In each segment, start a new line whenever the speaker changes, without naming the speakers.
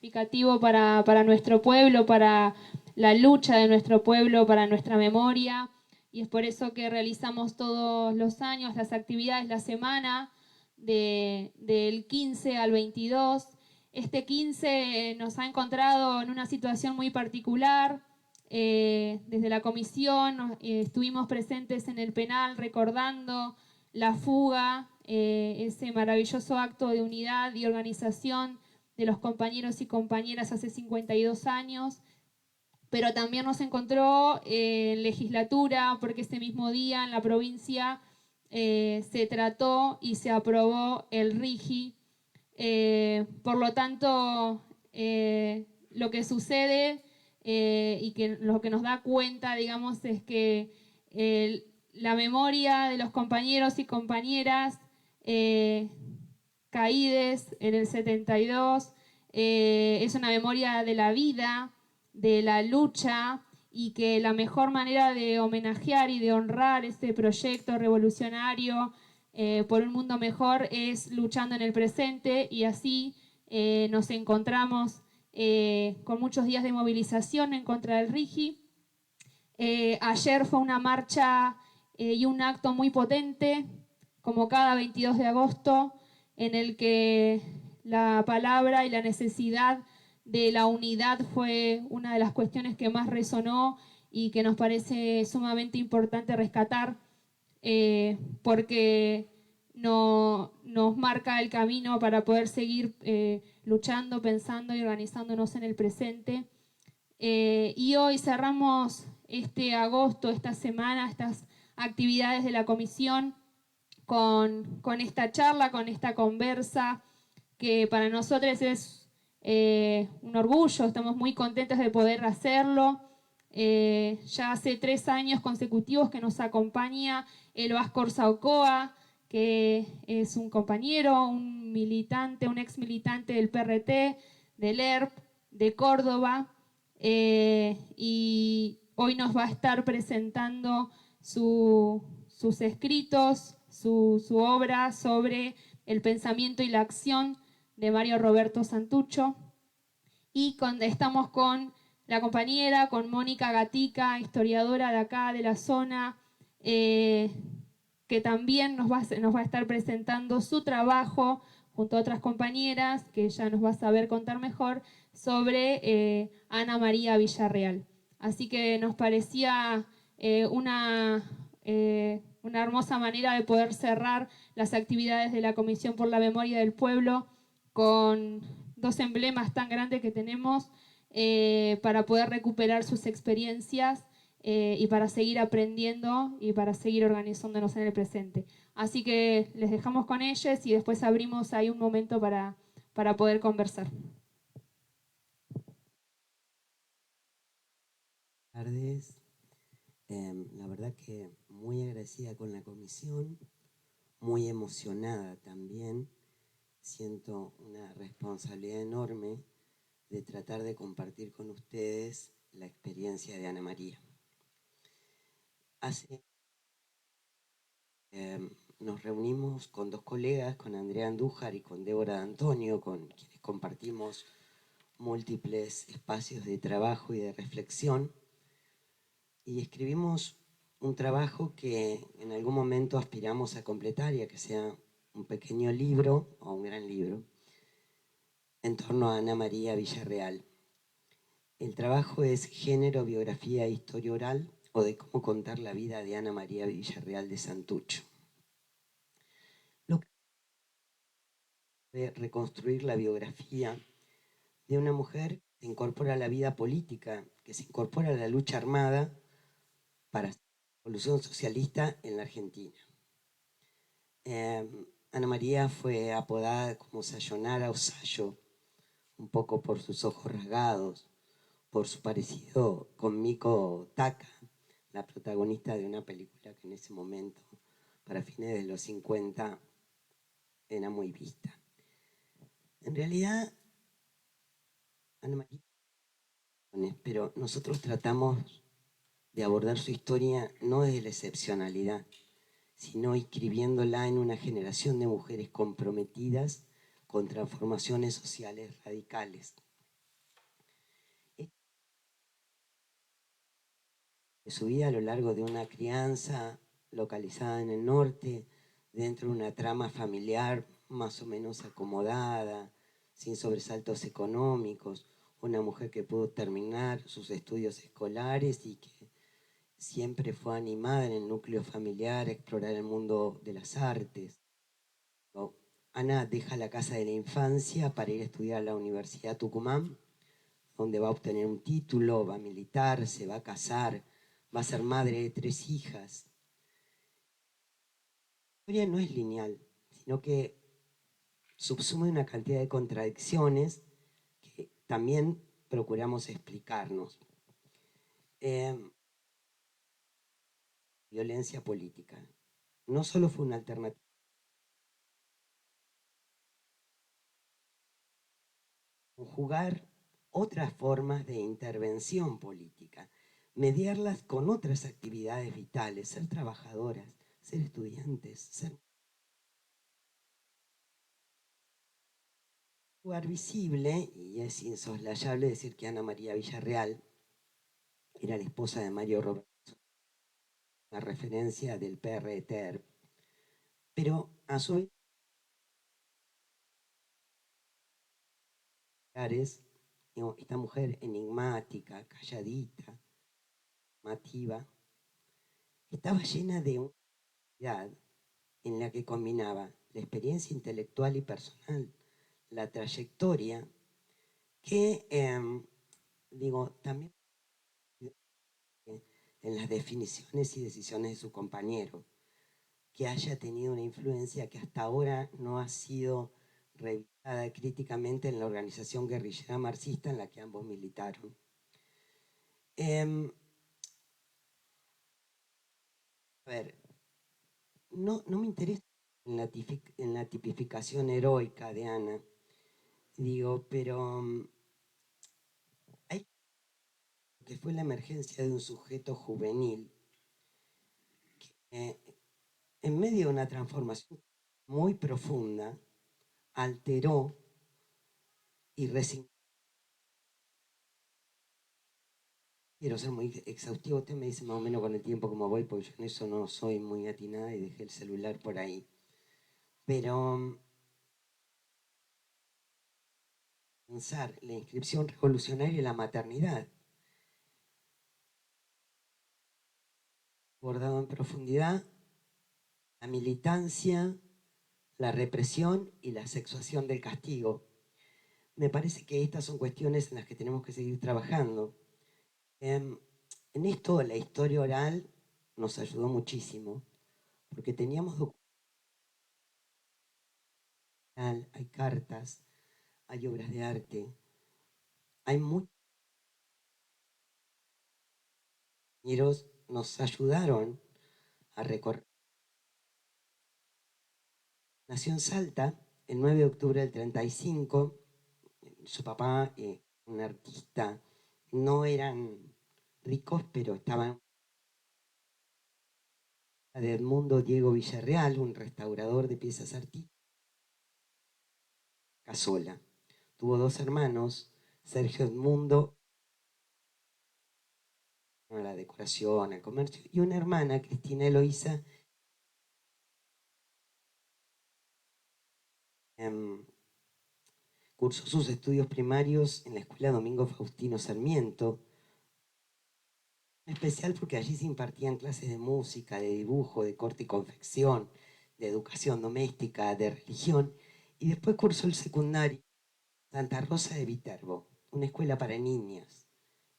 significativo para nuestro pueblo, para la lucha de nuestro pueblo, para nuestra memoria, y es por eso que realizamos todos los años las actividades, la semana del 15 al 22. Este 15 nos ha encontrado en una situación muy particular. Desde la comisión estuvimos presentes en el penal recordando la fuga, ese maravilloso acto de unidad y organización de los compañeros y compañeras hace 52 años, pero también nos encontró en legislatura, porque ese mismo día en la provincia se trató y se aprobó el RIGI. Por lo tanto, lo que sucede y que lo que nos da cuenta, digamos, es que la memoria de los compañeros y compañeras caídes en el 72 es una memoria de la vida, de la lucha, y que la mejor manera de homenajear y de honrar este proyecto revolucionario por un mundo mejor es luchando en el presente, y así nos encontramos con muchos días de movilización en contra del RIGI. Ayer fue una marcha y un acto muy potente, como cada 22 de agosto, en el que la palabra y la necesidad de la unidad fue una de las cuestiones que más resonó y que nos parece sumamente importante rescatar, porque nos marca el camino para poder seguir luchando, pensando y organizándonos en el presente. Y hoy cerramos este agosto, esta semana, estas actividades de la comisión con esta charla, con esta conversa, que para nosotros es un orgullo. Estamos muy contentos de poder hacerlo. Ya hace 3 años consecutivos que nos acompaña el Vasco Ocoa, que es un compañero, un militante, un ex militante del PRT, del ERP, de Córdoba, y hoy nos va a estar presentando sus escritos, su obra sobre el pensamiento y la acción de Mario Roberto Santucho. Y estamos con la compañera, con Mónica Gatica, historiadora de acá, de la zona, que también nos va a estar presentando su trabajo junto a otras compañeras, que ella nos va a saber contar mejor, sobre Ana María Villarreal. Así que nos parecía una hermosa manera de poder cerrar las actividades de la Comisión por la Memoria del Pueblo con 2 emblemas tan grandes que tenemos, para poder recuperar sus experiencias y para seguir aprendiendo y para seguir organizándonos en el presente. Así que les dejamos con ellos y después abrimos ahí un momento para poder conversar.
Buenas tardes. La verdad que muy agradecida con la comisión, muy emocionada también. Siento una responsabilidad enorme de tratar de compartir con ustedes la experiencia de Ana María. Nos reunimos con 2 colegas, con Andrea Andújar y con Débora D'Antonio, con quienes compartimos múltiples espacios de trabajo y de reflexión, y escribimos un trabajo que en algún momento aspiramos a completar y a que sea un pequeño libro o un gran libro en torno a Ana María Villarreal. El trabajo es Género, Biografía e Historia Oral, o de cómo contar la vida de Ana María Villarreal de Santucho. Lo que de reconstruir la biografía de una mujer que se incorpora a la vida política, que se incorpora a la lucha armada para la revolución socialista en la Argentina. Ana María fue apodada como Sayonara o Sayo, un poco por sus ojos rasgados, por su parecido con Miko Taka, la protagonista de una película que en ese momento, para fines de los 50, era muy vista. En realidad, Ana María, pero nosotros tratamos de abordar su historia no desde la excepcionalidad, sino inscribiéndola en una generación de mujeres comprometidas con transformaciones sociales radicales. de su vida a lo largo de una crianza localizada en el norte, dentro de una trama familiar más o menos acomodada, sin sobresaltos económicos, una mujer que pudo terminar sus estudios escolares y que siempre fue animada en el núcleo familiar a explorar el mundo de las artes. Ana deja la casa de la infancia para ir a estudiar a la Universidad Tucumán, donde va a obtener un título, va a militar, se va a casar, va a ser madre de 3 hijas. La historia no es lineal, sino que subsume una cantidad de contradicciones que también procuramos explicarnos. Violencia política. No solo fue una alternativa, conjugar otras formas de intervención política, mediarlas con otras actividades vitales, ser trabajadoras, ser estudiantes, ser un lugar visible, y es insoslayable decir que Ana María Villarreal era la esposa de Mario Roberto, una referencia del PRTER, pero a su vez esta mujer enigmática, calladita, llamativa, estaba llena de una actividad en la que combinaba la experiencia intelectual y personal, la trayectoria, que, también en las definiciones y decisiones de su compañero, que haya tenido una influencia que hasta ahora no ha sido revisada críticamente en la organización guerrillera marxista en la que ambos militaron. A ver, no me interesa en la tipificación heroica de Ana, pero hay que fue la emergencia de un sujeto juvenil que en medio de una transformación muy profunda alteró y resignó. Quiero ser muy exhaustivo, usted me dice más o menos con el tiempo cómo voy, porque yo en eso no soy muy atinada y dejé el celular por ahí. Pero pensar la inscripción revolucionaria y la maternidad, abordado en profundidad la militancia, la represión y la sexuación del castigo. Me parece que estas son cuestiones en las que tenemos que seguir trabajando. En esto la historia oral nos ayudó muchísimo, porque teníamos documental, hay cartas, hay obras de arte, hay muchos compañeros nos ayudaron a recorrer. Nació en Salta el 9 de octubre del 35, su papá, un artista, no eran ricos, pero estaban de Edmundo Diego Villarreal, un restaurador de piezas artísticas, Casola. Tuvo 2 hermanos, Sergio Edmundo, a la decoración, al comercio, y una hermana, Cristina Eloísa, cursó sus estudios primarios en la Escuela Domingo Faustino Sarmiento, en especial porque allí se impartían clases de música, de dibujo, de corte y confección, de educación doméstica, de religión, y después cursó el secundario en Santa Rosa de Viterbo, una escuela para niñas,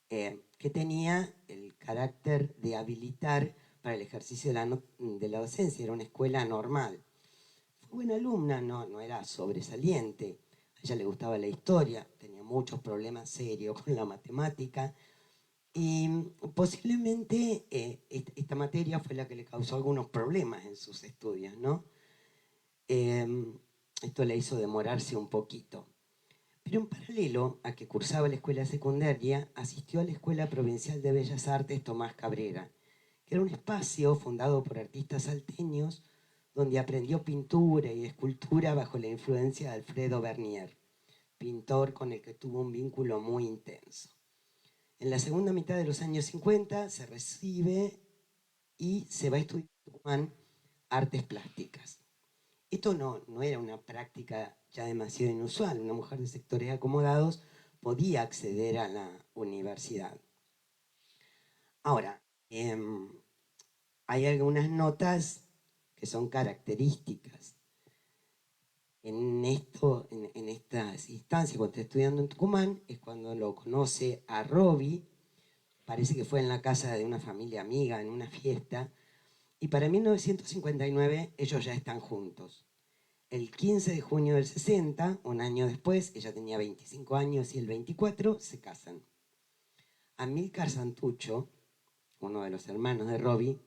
que tenía el carácter de habilitar para el ejercicio de la docencia, era una escuela normal. Fue buena alumna, no era sobresaliente, a ella le gustaba la historia, tenía muchos problemas serios con la matemática, y posiblemente esta materia fue la que le causó algunos problemas en sus estudios, ¿no? Esto le hizo demorarse un poquito. Pero en paralelo a que cursaba la escuela secundaria, asistió a la Escuela Provincial de Bellas Artes Tomás Cabrera, que era un espacio fundado por artistas salteños donde aprendió pintura y escultura bajo la influencia de Alfredo Bernier, pintor con el que tuvo un vínculo muy intenso. En la segunda mitad de los años 50 se recibe y se va a estudiar en Tucumán artes plásticas. Esto no era una práctica ya demasiado inusual. Una mujer de sectores acomodados podía acceder a la universidad. Ahora, hay algunas notas que son características. En estas instancias, cuando está estudiando en Tucumán, es cuando lo conoce a Robbie. Parece que fue en la casa de una familia amiga, en una fiesta. Y para 1959 ellos ya están juntos. El 15 de junio del 60, un año después, ella tenía 25 años y él 24, se casan. Amílcar Santucho, uno de los hermanos de Robbie,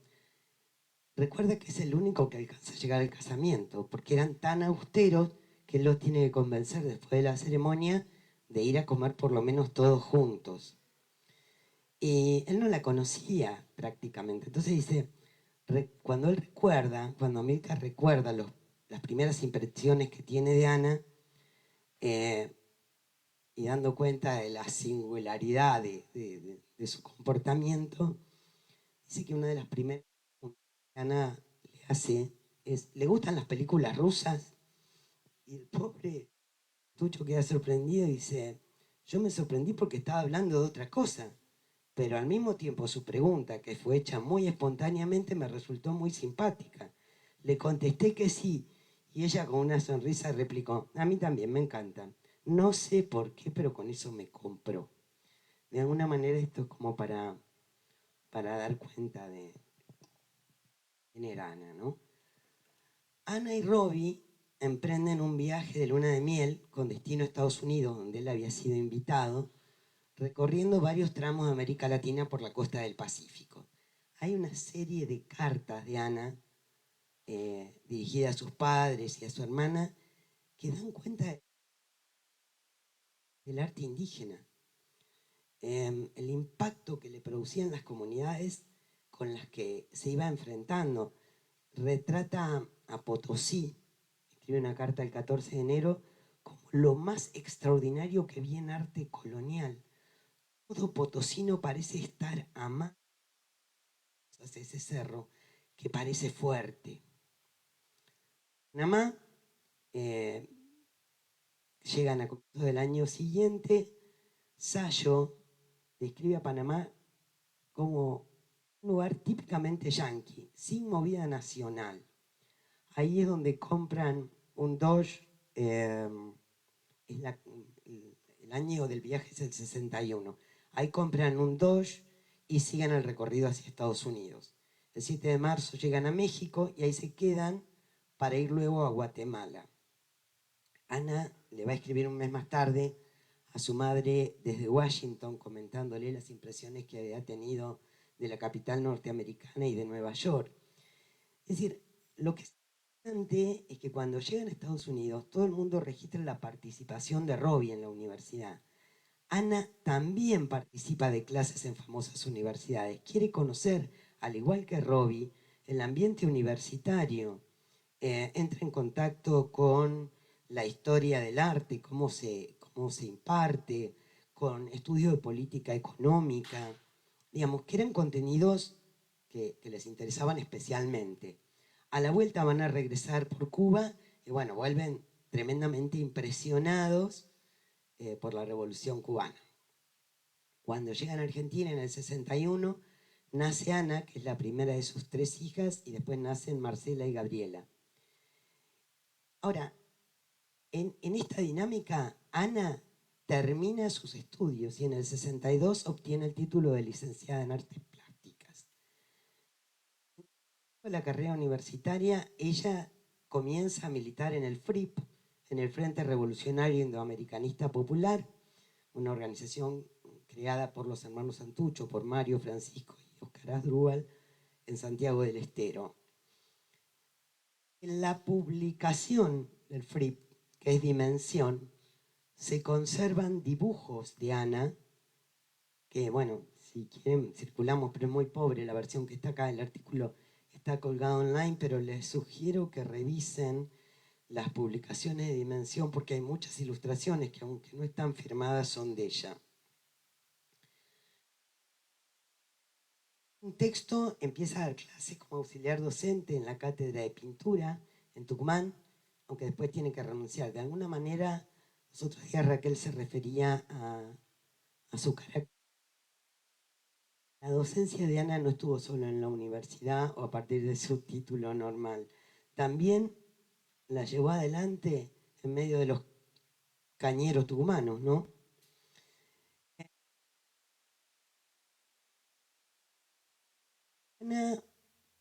recuerda que es el único que alcanza a llegar al casamiento, porque eran tan austeros que él los tiene que convencer después de la ceremonia de ir a comer por lo menos todos juntos. Y él no la conocía prácticamente. Entonces dice, cuando Amílcar recuerda las primeras impresiones que tiene de Ana, y dando cuenta de la singularidad de su comportamiento, dice que una de las primeras preguntas que Ana le hace es, ¿le gustan las películas rusas? Y el pobre Tucho queda sorprendido y dice, yo me sorprendí porque estaba hablando de otra cosa, pero al mismo tiempo su pregunta, que fue hecha muy espontáneamente, me resultó muy simpática. Le contesté que sí, y ella con una sonrisa replicó, a mí también me encantan. No sé por qué, pero con eso me compró. De alguna manera esto es como para dar cuenta de quién era Ana, ¿no? Ana y Robbie emprenden un viaje de luna de miel con destino a Estados Unidos, donde él había sido invitado, recorriendo varios tramos de América Latina por la costa del Pacífico. Hay una serie de cartas de Ana dirigidas a sus padres y a su hermana que dan cuenta del arte indígena. El impacto que le producían las comunidades con las que se iba enfrentando. Retrata a Potosí, escribe una carta el 14 de enero, como lo más extraordinario que vi en arte colonial. Todo potosino parece estar amado hacia ese cerro que parece fuerte. Panamá, llegan a comienzos del año siguiente. Sayo describe a Panamá como un lugar típicamente yanqui, sin movida nacional. Ahí es donde compran un Dodge, el año del viaje es el 61. Ahí compran un Dodge y siguen el recorrido hacia Estados Unidos. El 7 de marzo llegan a México y ahí se quedan para ir luego a Guatemala. Ana le va a escribir un mes más tarde a su madre desde Washington comentándole las impresiones que había tenido de la capital norteamericana y de Nueva York. Es decir, lo que es interesante es que cuando llegan a Estados Unidos todo el mundo registra la participación de Robbie en la universidad. Ana también participa de clases en famosas universidades. Quiere conocer, al igual que Robbie, el ambiente universitario. Entra en contacto con la historia del arte, cómo se imparte, con estudios de política económica, digamos, que eran contenidos que les interesaban especialmente. A la vuelta van a regresar por Cuba y bueno, vuelven tremendamente impresionados por la Revolución Cubana. Cuando llegan a Argentina en el 61, nace Ana, que es la primera de sus 3 hijas, y después nacen Marcela y Gabriela. Ahora, en esta dinámica, Ana termina sus estudios y en el 62 obtiene el título de licenciada en artes plásticas. En la carrera universitaria, ella comienza a militar en el FRIP, en el Frente Revolucionario Indoamericanista Popular, una organización creada por los hermanos Santucho, por Mario, Francisco y Óscar Asdrúbal, en Santiago del Estero. En la publicación del FRIP, que es Dimensión, se conservan dibujos de Ana, que bueno, si quieren circulamos, pero es muy pobre la versión que está acá, el artículo está colgado online, pero les sugiero que revisen las publicaciones de Dimensión porque hay muchas ilustraciones que aunque no están firmadas son de ella. Un texto empieza a dar clases como auxiliar docente en la cátedra de pintura en Tucumán, aunque después tiene que renunciar. De alguna manera, los otros días Raquel se refería a su carácter. La docencia de Ana no estuvo solo en la universidad o a partir de su título normal. También la llevó adelante en medio de los cañeros tucumanos, ¿no? Ana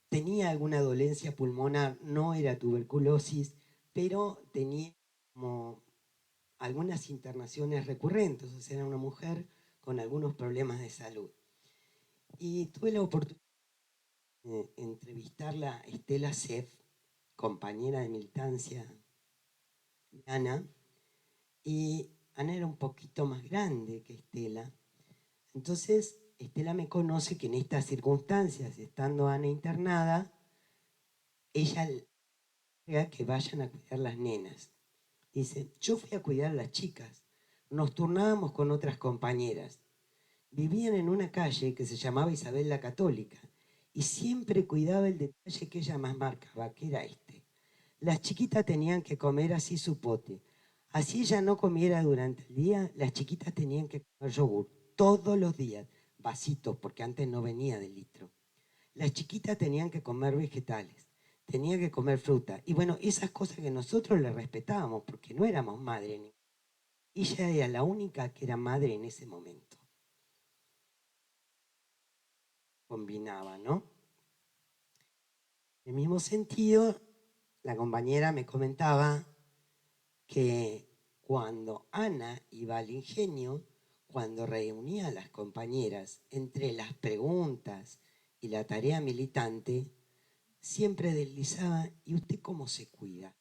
tenía alguna dolencia pulmonar, no era tuberculosis, pero tenía como algunas internaciones recurrentes, o sea, era una mujer con algunos problemas de salud. Y tuve la oportunidad de entrevistarla a Estela Seff, compañera de militancia de Ana, y Ana era un poquito más grande que Estela. Entonces, Estela me conoce que en estas circunstancias, estando Ana internada, ella le que vayan a cuidar las nenas. Dice, yo fui a cuidar a las chicas, nos turnábamos con otras compañeras. Vivían en una calle que se llamaba Isabel la Católica y siempre cuidaba el detalle que ella más marcaba, que era este. Las chiquitas tenían que comer así su pote. Así ella no comiera durante el día, las chiquitas tenían que comer yogur todos los días, vasitos, porque antes no venía de litro. Las chiquitas tenían que comer vegetales, tenían que comer fruta. Y bueno, esas cosas que nosotros le respetábamos, porque no éramos madre. Ella era la única que era madre en ese momento. Combinaba, ¿no? En el mismo sentido, la compañera me comentaba que cuando Ana iba al ingenio, cuando reunía a las compañeras entre las preguntas y la tarea militante, siempre deslizaba, ¿y usted cómo se cuida?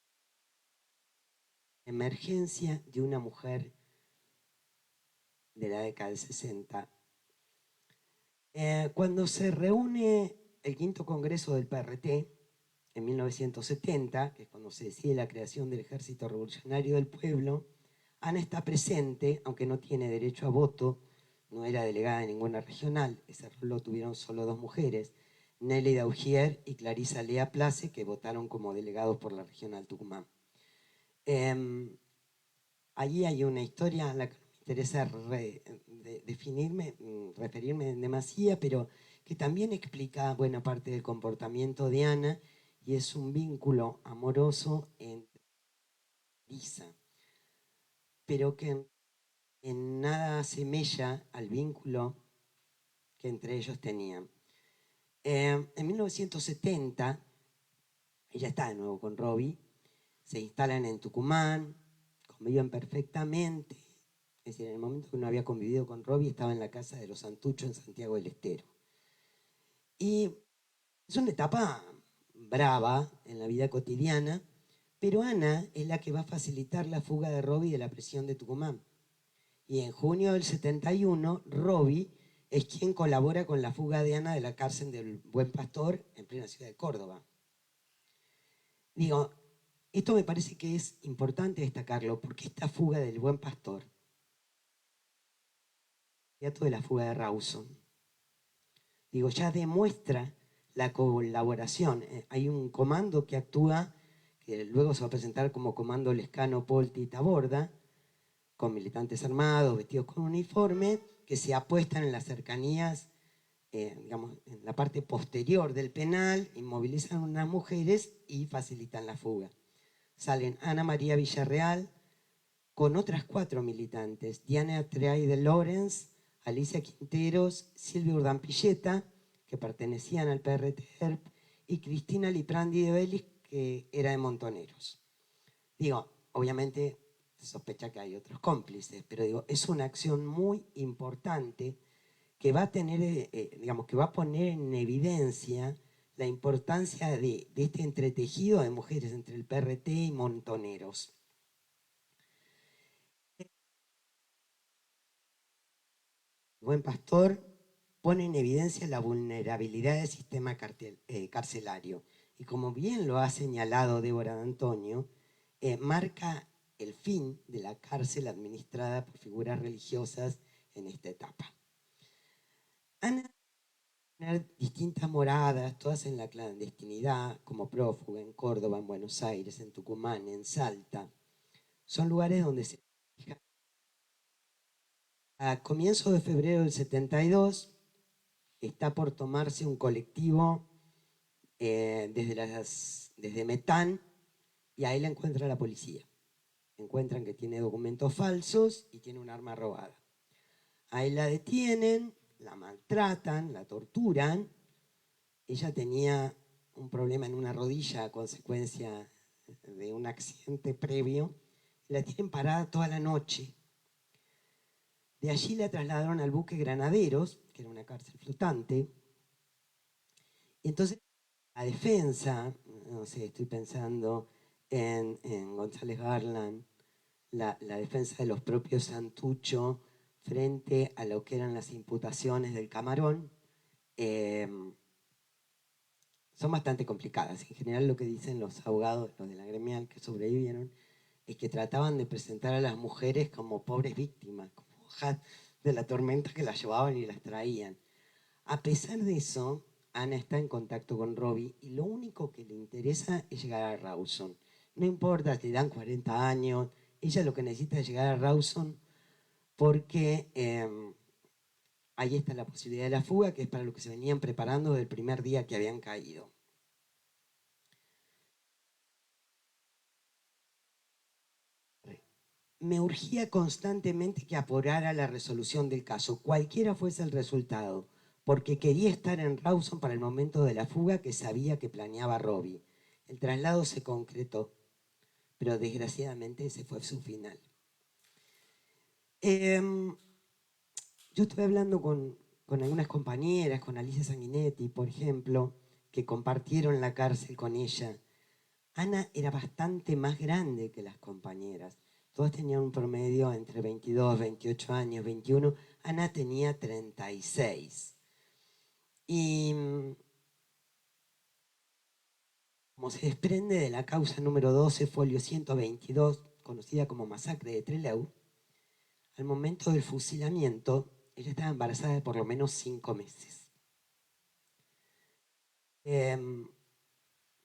Emergencia de una mujer de la década del 60. Cuando se reúne el quinto congreso del PRT, en 1970, que es cuando se decide la creación del Ejército Revolucionario del Pueblo, Ana está presente, aunque no tiene derecho a voto, no era delegada de ninguna regional, ese rol lo tuvieron solo dos mujeres, Nelly Daugier y Clarisa Lea Place, que votaron como delegados por la regional Tucumán. Allí hay una historia a la que no me interesa referirme en demasía, pero que también explica buena parte del comportamiento de Ana y es un vínculo amoroso entre Lisa, pero que en nada asemella al vínculo que entre ellos tenían. En 1970, ella está de nuevo con Robbie, se instalan en Tucumán, conviven perfectamente. Es decir, en el momento que uno había convivido con Robbie, estaba en la casa de los Santucho en Santiago del Estero. Y es una etapa brava en la vida cotidiana, pero Ana es la que va a facilitar la fuga de Robbie de la prisión de Tucumán. Y en junio del 71, Robbie es quien colabora con la fuga de Ana de la cárcel del Buen Pastor en plena ciudad de Córdoba. Digo, esto me parece que es importante destacarlo, porque esta fuga del Buen Pastor, ya toda la fuga de Rawson, digo, ya demuestra la colaboración. Hay un comando que actúa, que luego se va a presentar como Comando Lescano, Polti y Taborda, con militantes armados, vestidos con uniforme, que se apuestan en las cercanías, digamos, en la parte posterior del penal, inmovilizan a unas mujeres y facilitan la fuga. Salen Ana María Villarreal con otras 4 militantes, Diana Treay de Lorenz, Alicia Quinteros, Silvia Urdampilleta, que pertenecían al PRT-ERP, y Cristina Liprandi de Vélez, que era de Montoneros. Digo, obviamente se sospecha que hay otros cómplices, pero digo, es una acción muy importante que va a tener, digamos, que va a poner en evidencia la importancia de este entretejido de mujeres entre el PRT y Montoneros. Buen Pastor pone en evidencia la vulnerabilidad del sistema carcelario y, como bien lo ha señalado Débora D'Antonio, marca el fin de la cárcel administrada por figuras religiosas en esta etapa. Ana tener distintas moradas, todas en la clandestinidad, como prófuga, en Córdoba, en Buenos Aires, en Tucumán, en Salta. Son lugares donde se... A comienzos de febrero del 72 está por tomarse un colectivo desde Metán, y ahí la encuentra la policía. Encuentran que tiene documentos falsos y tiene un arma robada. Ahí la detienen, la maltratan, la torturan. Ella tenía un problema en una rodilla a consecuencia de un accidente previo. La tienen parada toda la noche. De allí la trasladaron al buque Granaderos, que era una cárcel flotante. Y entonces la defensa, no sé, estoy pensando en González Garland, la defensa de los propios Santucho frente a lo que eran las imputaciones del Camarón, son bastante complicadas. En general lo que dicen los abogados, los de la gremial que sobrevivieron, es que trataban de presentar a las mujeres como pobres víctimas, como hojas de la tormenta que las llevaban y las traían. A pesar de eso, Ana está en contacto con Robbie y lo único que le interesa es llegar a Rawson. No importa si le dan 40 años, ella lo que necesita es llegar a Rawson porque ahí está la posibilidad de la fuga, que es para lo que se venían preparando desde el primer día que habían caído. Me urgía constantemente que apurara la resolución del caso, cualquiera fuese el resultado, porque quería estar en Rawson para el momento de la fuga que sabía que planeaba Robbie. El traslado se concretó, pero desgraciadamente ese fue su final. Yo estuve hablando con algunas compañeras, con Alicia Sanguinetti, por ejemplo, que compartieron la cárcel con ella. Ana era bastante más grande que las compañeras. Todas tenían un promedio entre 22, 28 años, 21. Ana tenía 36. Y como se desprende de la causa número 12, folio 122, conocida como masacre de Trelew, al momento del fusilamiento, ella estaba embarazada de por lo menos 5 meses.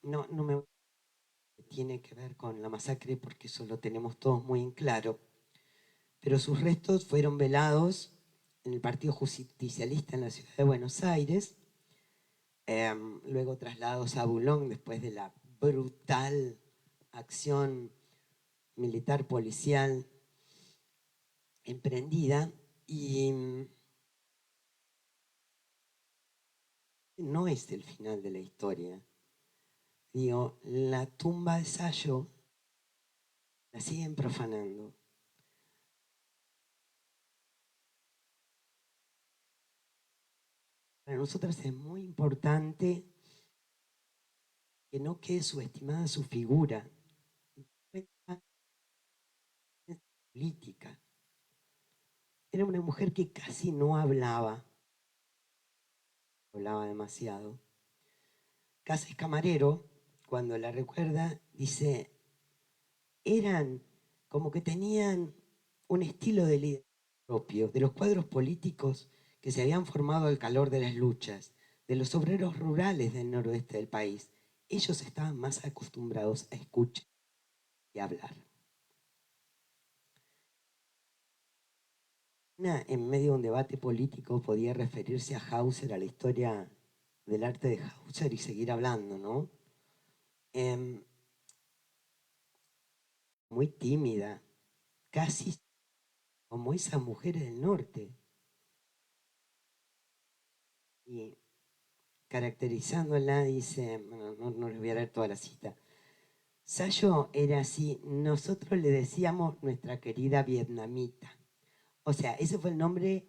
No me tiene que ver con la masacre porque eso lo tenemos todos muy en claro, pero sus restos fueron velados en el Partido Justicialista en la ciudad de Buenos Aires, luego trasladados a Boulogne después de la brutal acción militar policial emprendida, y no es el final de la historia. Digo, la tumba de Sayo la siguen profanando. Para nosotras es muy importante que no quede subestimada su figura política. Era una mujer que casi no hablaba demasiado. Casas Camarero, cuando la recuerda, dice, eran como que tenían un estilo de líder propio, de los cuadros políticos que se habían formado al calor de las luchas, de los obreros rurales del noroeste del país. Ellos estaban más acostumbrados a escuchar y hablar. En medio de un debate político podía referirse a Hauser, a la historia del arte de Hauser y seguir hablando, ¿no? Muy tímida, casi como esas mujeres del norte. Y caracterizándola dice, no les voy a leer toda la cita, Sayo era así, nosotros le decíamos nuestra querida vietnamita. O sea, ese fue el nombre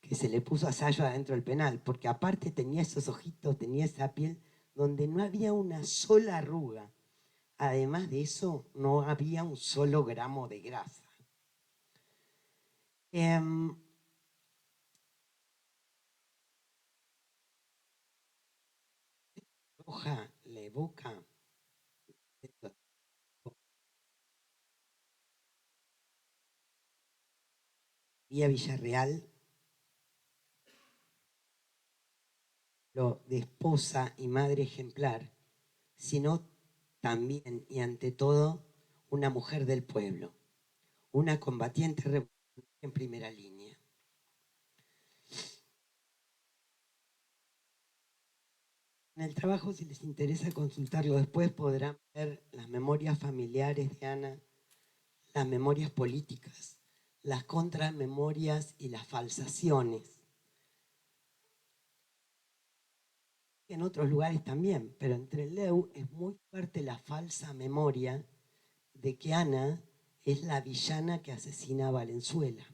que se le puso a Sayo adentro del penal, porque aparte tenía esos ojitos, tenía esa piel donde no había una sola arruga. Además de eso, no había un solo gramo de grasa. Roja la evoca vía Villarreal, lo de esposa y madre ejemplar, sino también y ante todo una mujer del pueblo, una combatiente revolucionaria en primera línea. En el trabajo, si les interesa consultarlo después, podrán ver las memorias familiares de Ana, las memorias políticas, las contramemorias y las falsaciones. En otros lugares también, pero entre Leu es muy fuerte la falsa memoria de que Ana es la villana que asesina a Valenzuela.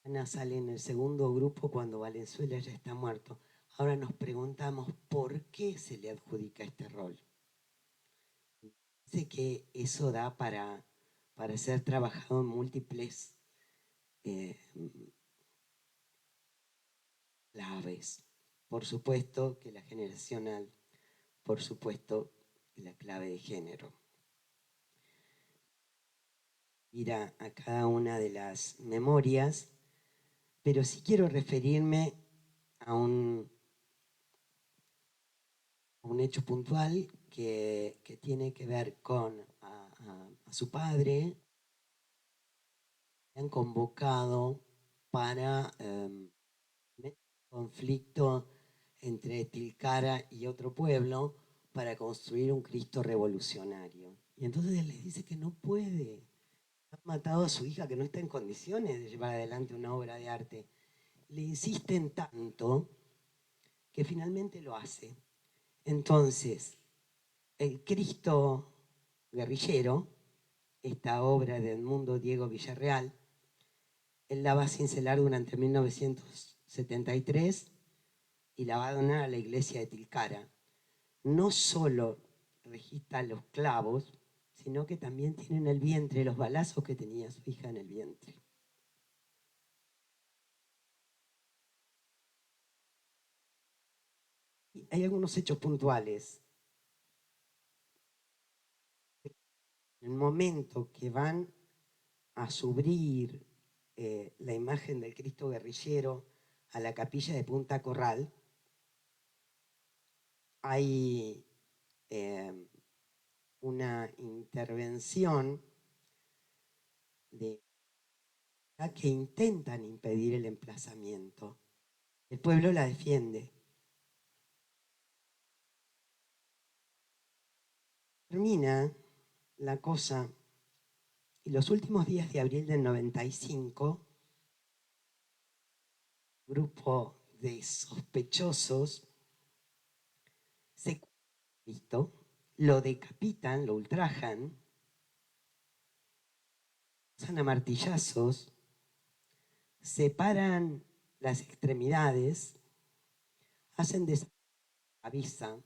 Ana sale en el segundo grupo cuando Valenzuela ya está muerto. Ahora nos preguntamos por qué se le adjudica este rol. Sé que eso da para ser trabajado en múltiples claves. Por supuesto que la generacional, por supuesto la clave de género. Ir a cada una de las memorias, pero sí quiero referirme a un hecho puntual que tiene que ver con a su padre. Han convocado para conflicto entre Tilcara y otro pueblo para construir un Cristo revolucionario. Y entonces él les dice que no puede. Han matado a su hija, que no está en condiciones de llevar adelante una obra de arte. Le insisten tanto que finalmente lo hace. Entonces, el Cristo guerrillero, esta obra de Edmundo Diego Villarreal, él la va a cincelar durante 1973 y la va a donar a la iglesia de Tilcara. No solo registra los clavos, sino que también tiene en el vientre los balazos que tenía su hija en el vientre. Y hay algunos hechos puntuales. En el momento que van a subir la imagen del Cristo guerrillero a la capilla de Punta Corral, hay una intervención de que intentan impedir el emplazamiento. El pueblo la defiende. Termina la cosa y los últimos días de abril del 95, grupo de sospechosos secuestran, lo decapitan, lo ultrajan, usan a martillazos, separan las extremidades, hacen avisan,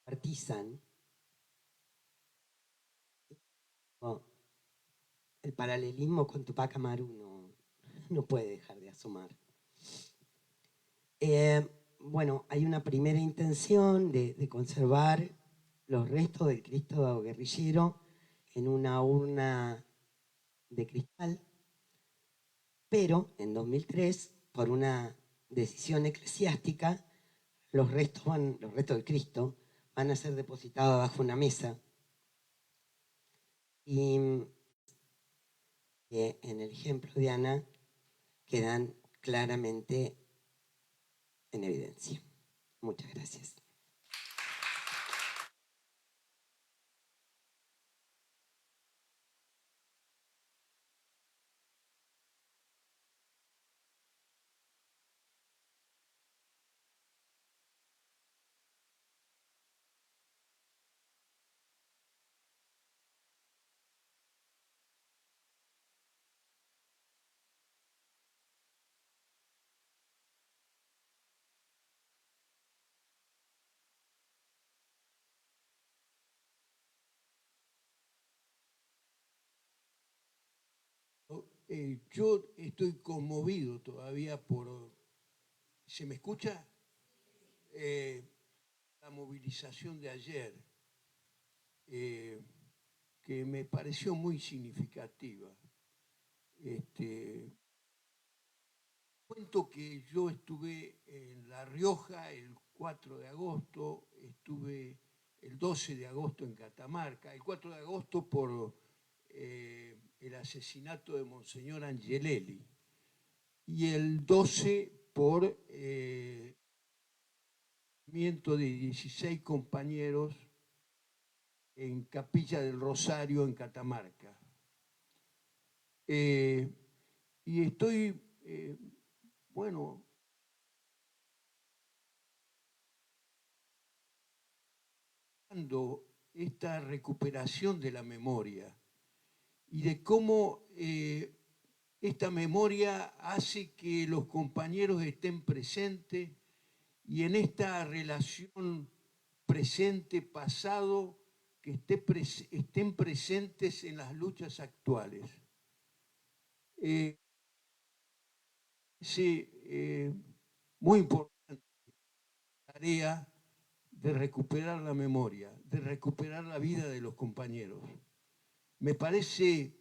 partizan. El paralelismo con Tupac Amaru no puede dejar de asomar. Bueno, hay una primera intención de conservar los restos del Cristo guerrillero en una urna de cristal, pero en 2003, por una decisión eclesiástica, los restos del Cristo van a ser depositados bajo una mesa. Y en el ejemplo de Ana quedan claramente en evidencia. Muchas gracias.
Yo estoy conmovido todavía por... ¿Se me escucha? La movilización de ayer, que me pareció muy significativa. cuento que yo estuve en La Rioja el 4 de agosto, estuve el 12 de agosto en Catamarca, el 4 de agosto por el asesinato de Monseñor Angelelli y el 12 por de 16 compañeros en Capilla del Rosario en Catamarca. Y estoy, bueno, esta recuperación de la memoria y de cómo esta memoria hace que los compañeros estén presentes y en esta relación presente-pasado que estén presentes en las luchas actuales. Muy importante la tarea de recuperar la memoria, de recuperar la vida de los compañeros. Me parece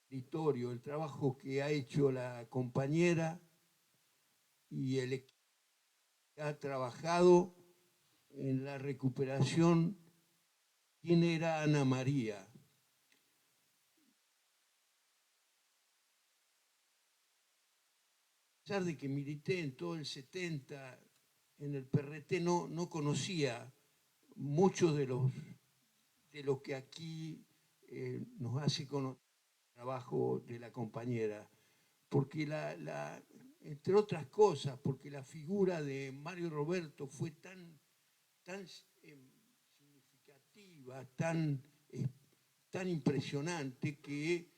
meritorio el trabajo que ha hecho la compañera y el equipo que ha trabajado en la recuperación. ¿Quién era Ana María? A pesar de que milité en todo el 70 en el PRT, no conocía muchos de los que aquí nos hace conocer el trabajo de la compañera, porque entre otras cosas, porque la figura de Mario Roberto fue tan significativa, tan impresionante que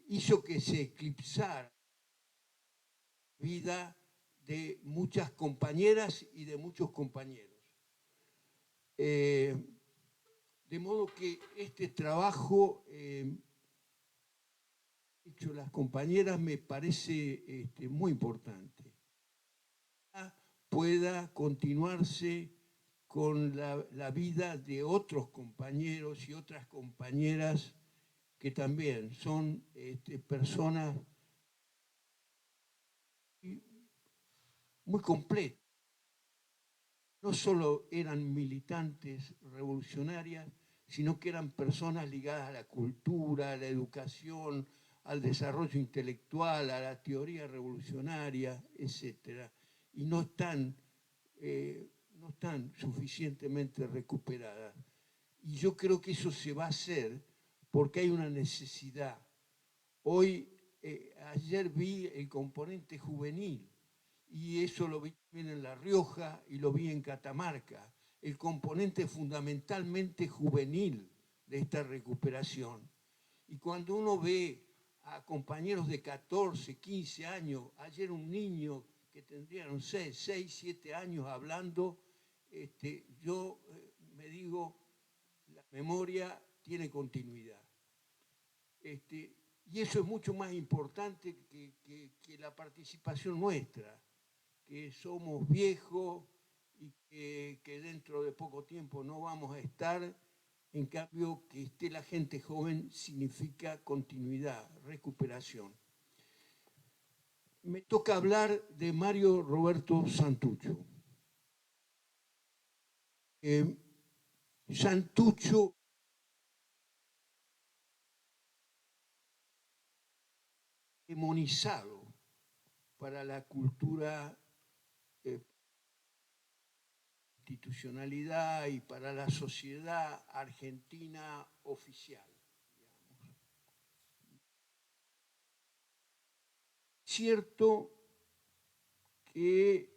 hizo que se eclipsara la vida de muchas compañeras y de muchos compañeros. De modo que este trabajo hecho las compañeras me parece muy importante. Pueda continuarse con la vida de otros compañeros y otras compañeras que también son personas muy completas. No solo eran militantes revolucionarias, sino que eran personas ligadas a la cultura, a la educación, al desarrollo intelectual, a la teoría revolucionaria, etc. Y no están suficientemente recuperadas. Y yo creo que eso se va a hacer porque hay una necesidad. Ayer vi el componente juvenil y eso lo vi también en La Rioja y lo vi en Catamarca, el componente fundamentalmente juvenil de esta recuperación. Y cuando uno ve a compañeros de 14, 15 años, ayer un niño que tendría, no sé, 6, 7 años hablando, yo me digo, la memoria tiene continuidad. Y eso es mucho más importante que la participación nuestra, que somos viejos y que dentro de poco tiempo no vamos a estar. En cambio, que esté la gente joven significa continuidad, recuperación. Me toca hablar de Mario Roberto Santucho. Santucho demonizado para la cultura, institucionalidad y para la sociedad argentina oficial. Digamos. Cierto que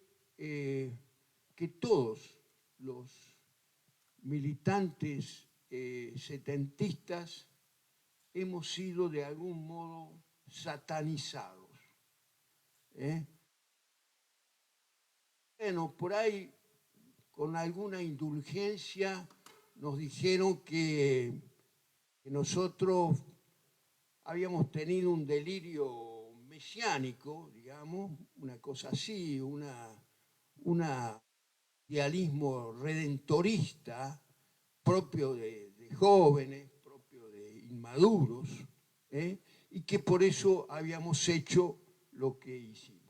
todos los militantes setentistas hemos sido de algún modo satanizados. Bueno, por ahí con alguna indulgencia nos dijeron que nosotros habíamos tenido un delirio mesiánico, digamos, una cosa así, un idealismo redentorista propio de jóvenes, propio de inmaduros, y que por eso habíamos hecho lo que hicimos.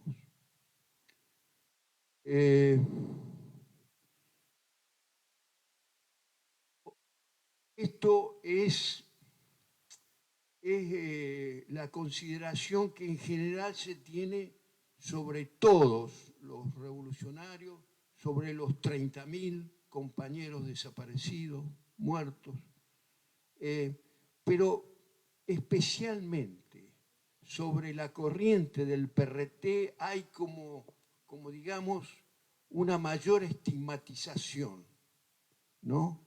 Esto es la consideración que en general se tiene sobre todos los revolucionarios, sobre los 30.000 compañeros desaparecidos, muertos, pero especialmente sobre la corriente del PRT hay como digamos, una mayor estigmatización, ¿no?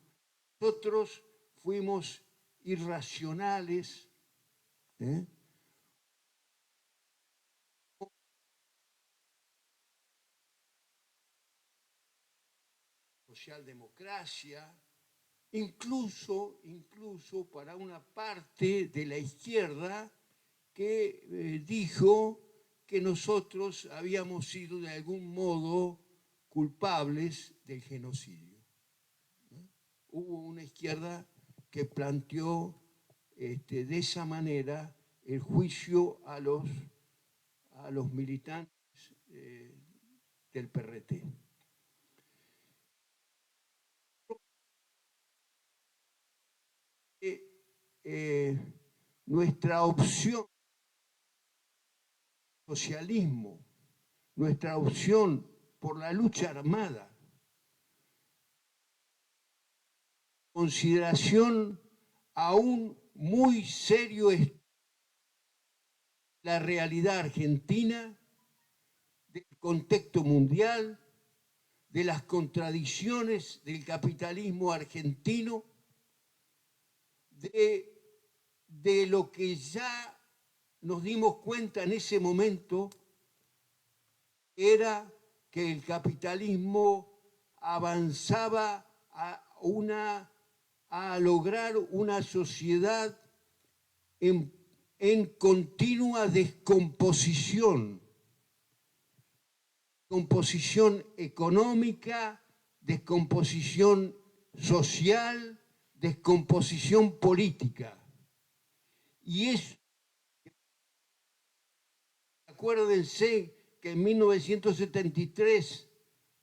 Nosotros fuimos irracionales, socialdemocracia, incluso para una parte de la izquierda que dijo que nosotros habíamos sido de algún modo culpables del genocidio. Hubo una izquierda que planteó de esa manera el juicio a los militantes del PRT. Nuestra opción socialismo, nuestra opción por la lucha armada, consideración aún muy serio es la realidad argentina, del contexto mundial, de las contradicciones del capitalismo argentino, de lo que ya nos dimos cuenta en ese momento era que el capitalismo avanzaba a lograr una sociedad en continua descomposición económica, descomposición social, descomposición política. Y eso, acuérdense que en 1973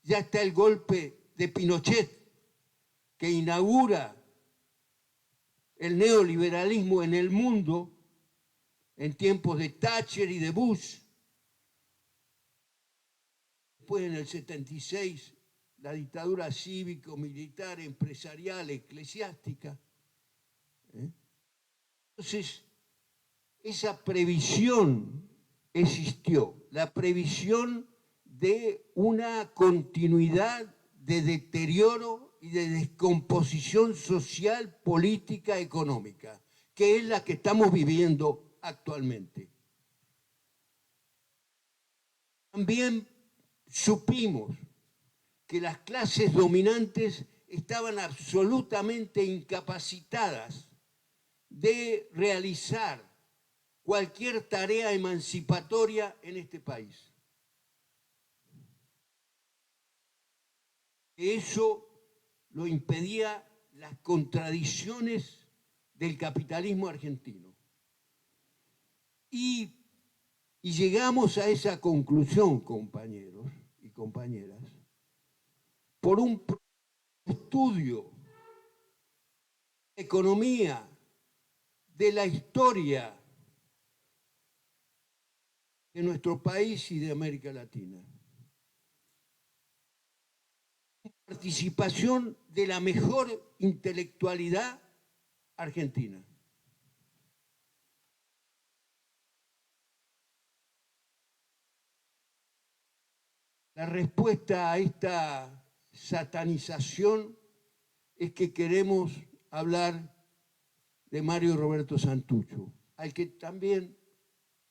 ya está el golpe de Pinochet, que inaugura el neoliberalismo en el mundo en tiempos de Thatcher y de Bush. Después, en el 76, la dictadura cívico-militar, empresarial, eclesiástica. Entonces, esa previsión existió, la previsión de una continuidad de deterioro y de descomposición social, política, económica, que es la que estamos viviendo actualmente. También supimos que las clases dominantes estaban absolutamente incapacitadas de realizar cualquier tarea emancipatoria en este país. Eso lo impedía las contradicciones del capitalismo argentino. Y llegamos a esa conclusión, compañeros y compañeras, por un estudio de economía, de la historia de nuestro país y de América Latina. Participación de la mejor intelectualidad argentina. La respuesta a esta satanización es que queremos hablar de Mario Roberto Santucho, al que también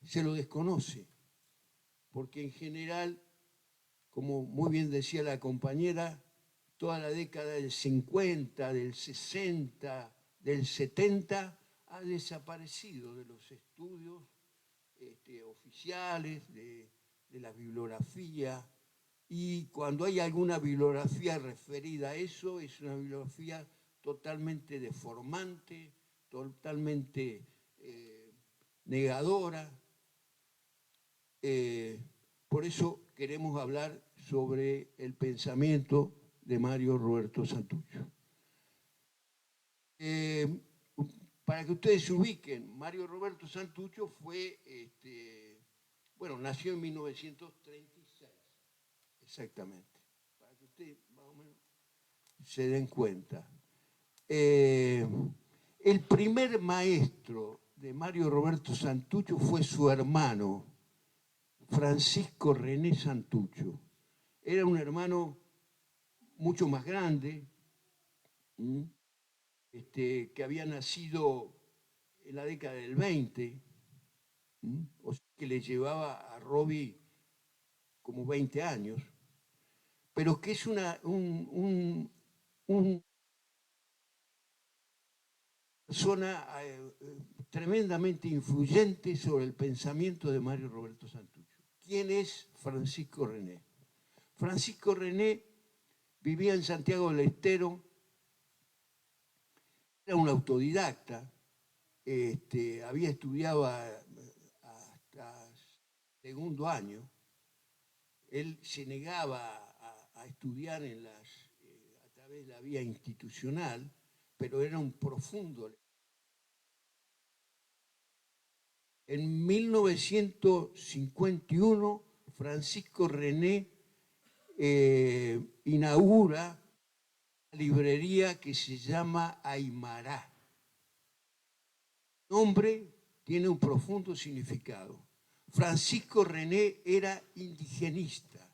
se lo desconoce, porque en general, como muy bien decía la compañera, toda la década del 50, del 60, del 70, ha desaparecido de los estudios oficiales, de la bibliografía, y cuando hay alguna bibliografía referida a eso, es una bibliografía totalmente deformante, totalmente negadora. Por eso queremos hablar sobre el pensamiento de Mario Roberto Santucho. Para que ustedes se ubiquen, Mario Roberto Santucho fue, bueno, nació en 1936, exactamente, para que ustedes más o menos se den cuenta. El primer maestro de Mario Roberto Santucho fue su hermano, Francisco René Santucho. Era un hermano mucho más grande, que había nacido en la década del 20, o sea que le llevaba a Robbie como 20 años, pero que es una persona tremendamente influyente sobre el pensamiento de Mario Roberto Santucho. ¿Quién es Francisco René? Francisco René vivía en Santiago del Estero, era un autodidacta, había estudiado hasta segundo año. Él se negaba a estudiar a través de la vía institucional, pero era un profundo. En 1951, Francisco René inaugura una librería que se llama Aymará. El nombre tiene un profundo significado. Francisco René era indigenista.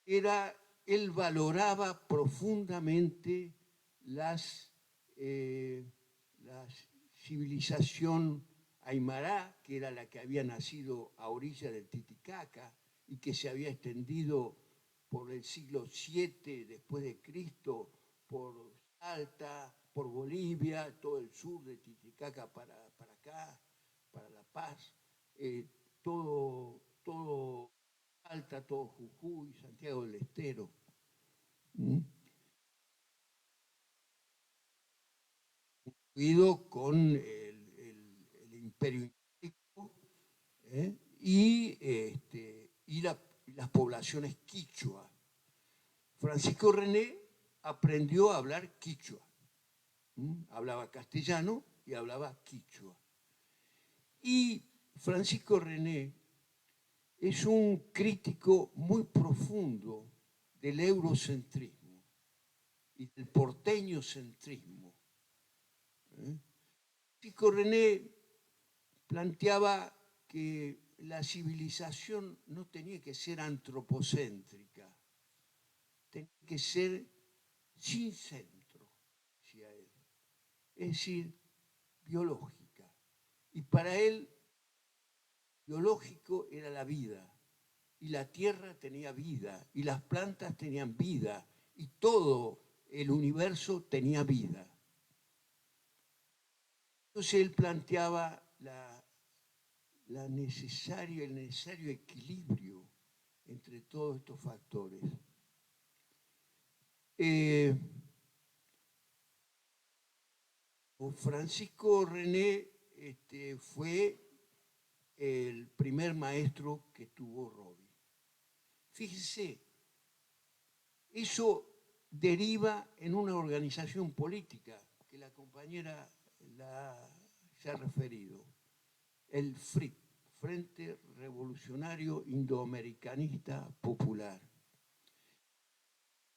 Él valoraba profundamente la civilización aymara, que era la que había nacido a orilla del Titicaca y que se había extendido por el siglo VII después de Cristo, por Salta, por Bolivia, todo el sur de Titicaca para acá, para La Paz, todo Salta, todo Jujuy, Santiago del Estero. Incluido con el imperio incaico y las poblaciones quichua. Francisco René aprendió a hablar quichua. Hablaba castellano y hablaba quichua. Y Francisco René es un crítico muy profundo del eurocentrismo y del porteñocentrismo. Francisco René planteaba que la civilización no tenía que ser antropocéntrica, tenía que ser sin centro, decía él, es decir, biológica. Y para él, biológico era la vida, y la tierra tenía vida, y las plantas tenían vida, y todo el universo tenía vida. Entonces él planteaba el necesario equilibrio entre todos estos factores. Francisco René fue el primer maestro que tuvo Robbie. Fíjese, eso deriva en una organización política que la compañera se ha referido, el FRIP, Frente Revolucionario Indoamericanista Popular.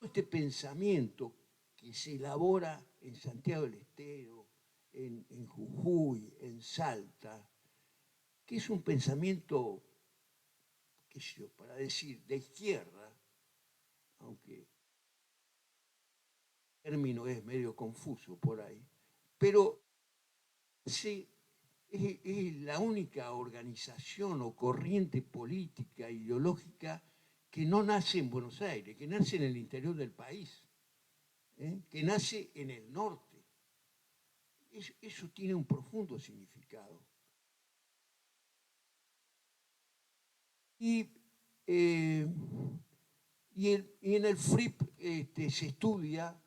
Este pensamiento que se elabora en Santiago del Estero, en Jujuy, en Salta, que es un pensamiento, qué sé yo, para decir, de izquierda, aunque el término es medio confuso por ahí, pero es la única organización o corriente política, ideológica, que no nace en Buenos Aires, que nace en el interior del país, que nace en el norte. Eso tiene un profundo significado. Y en el FRIP se estudia,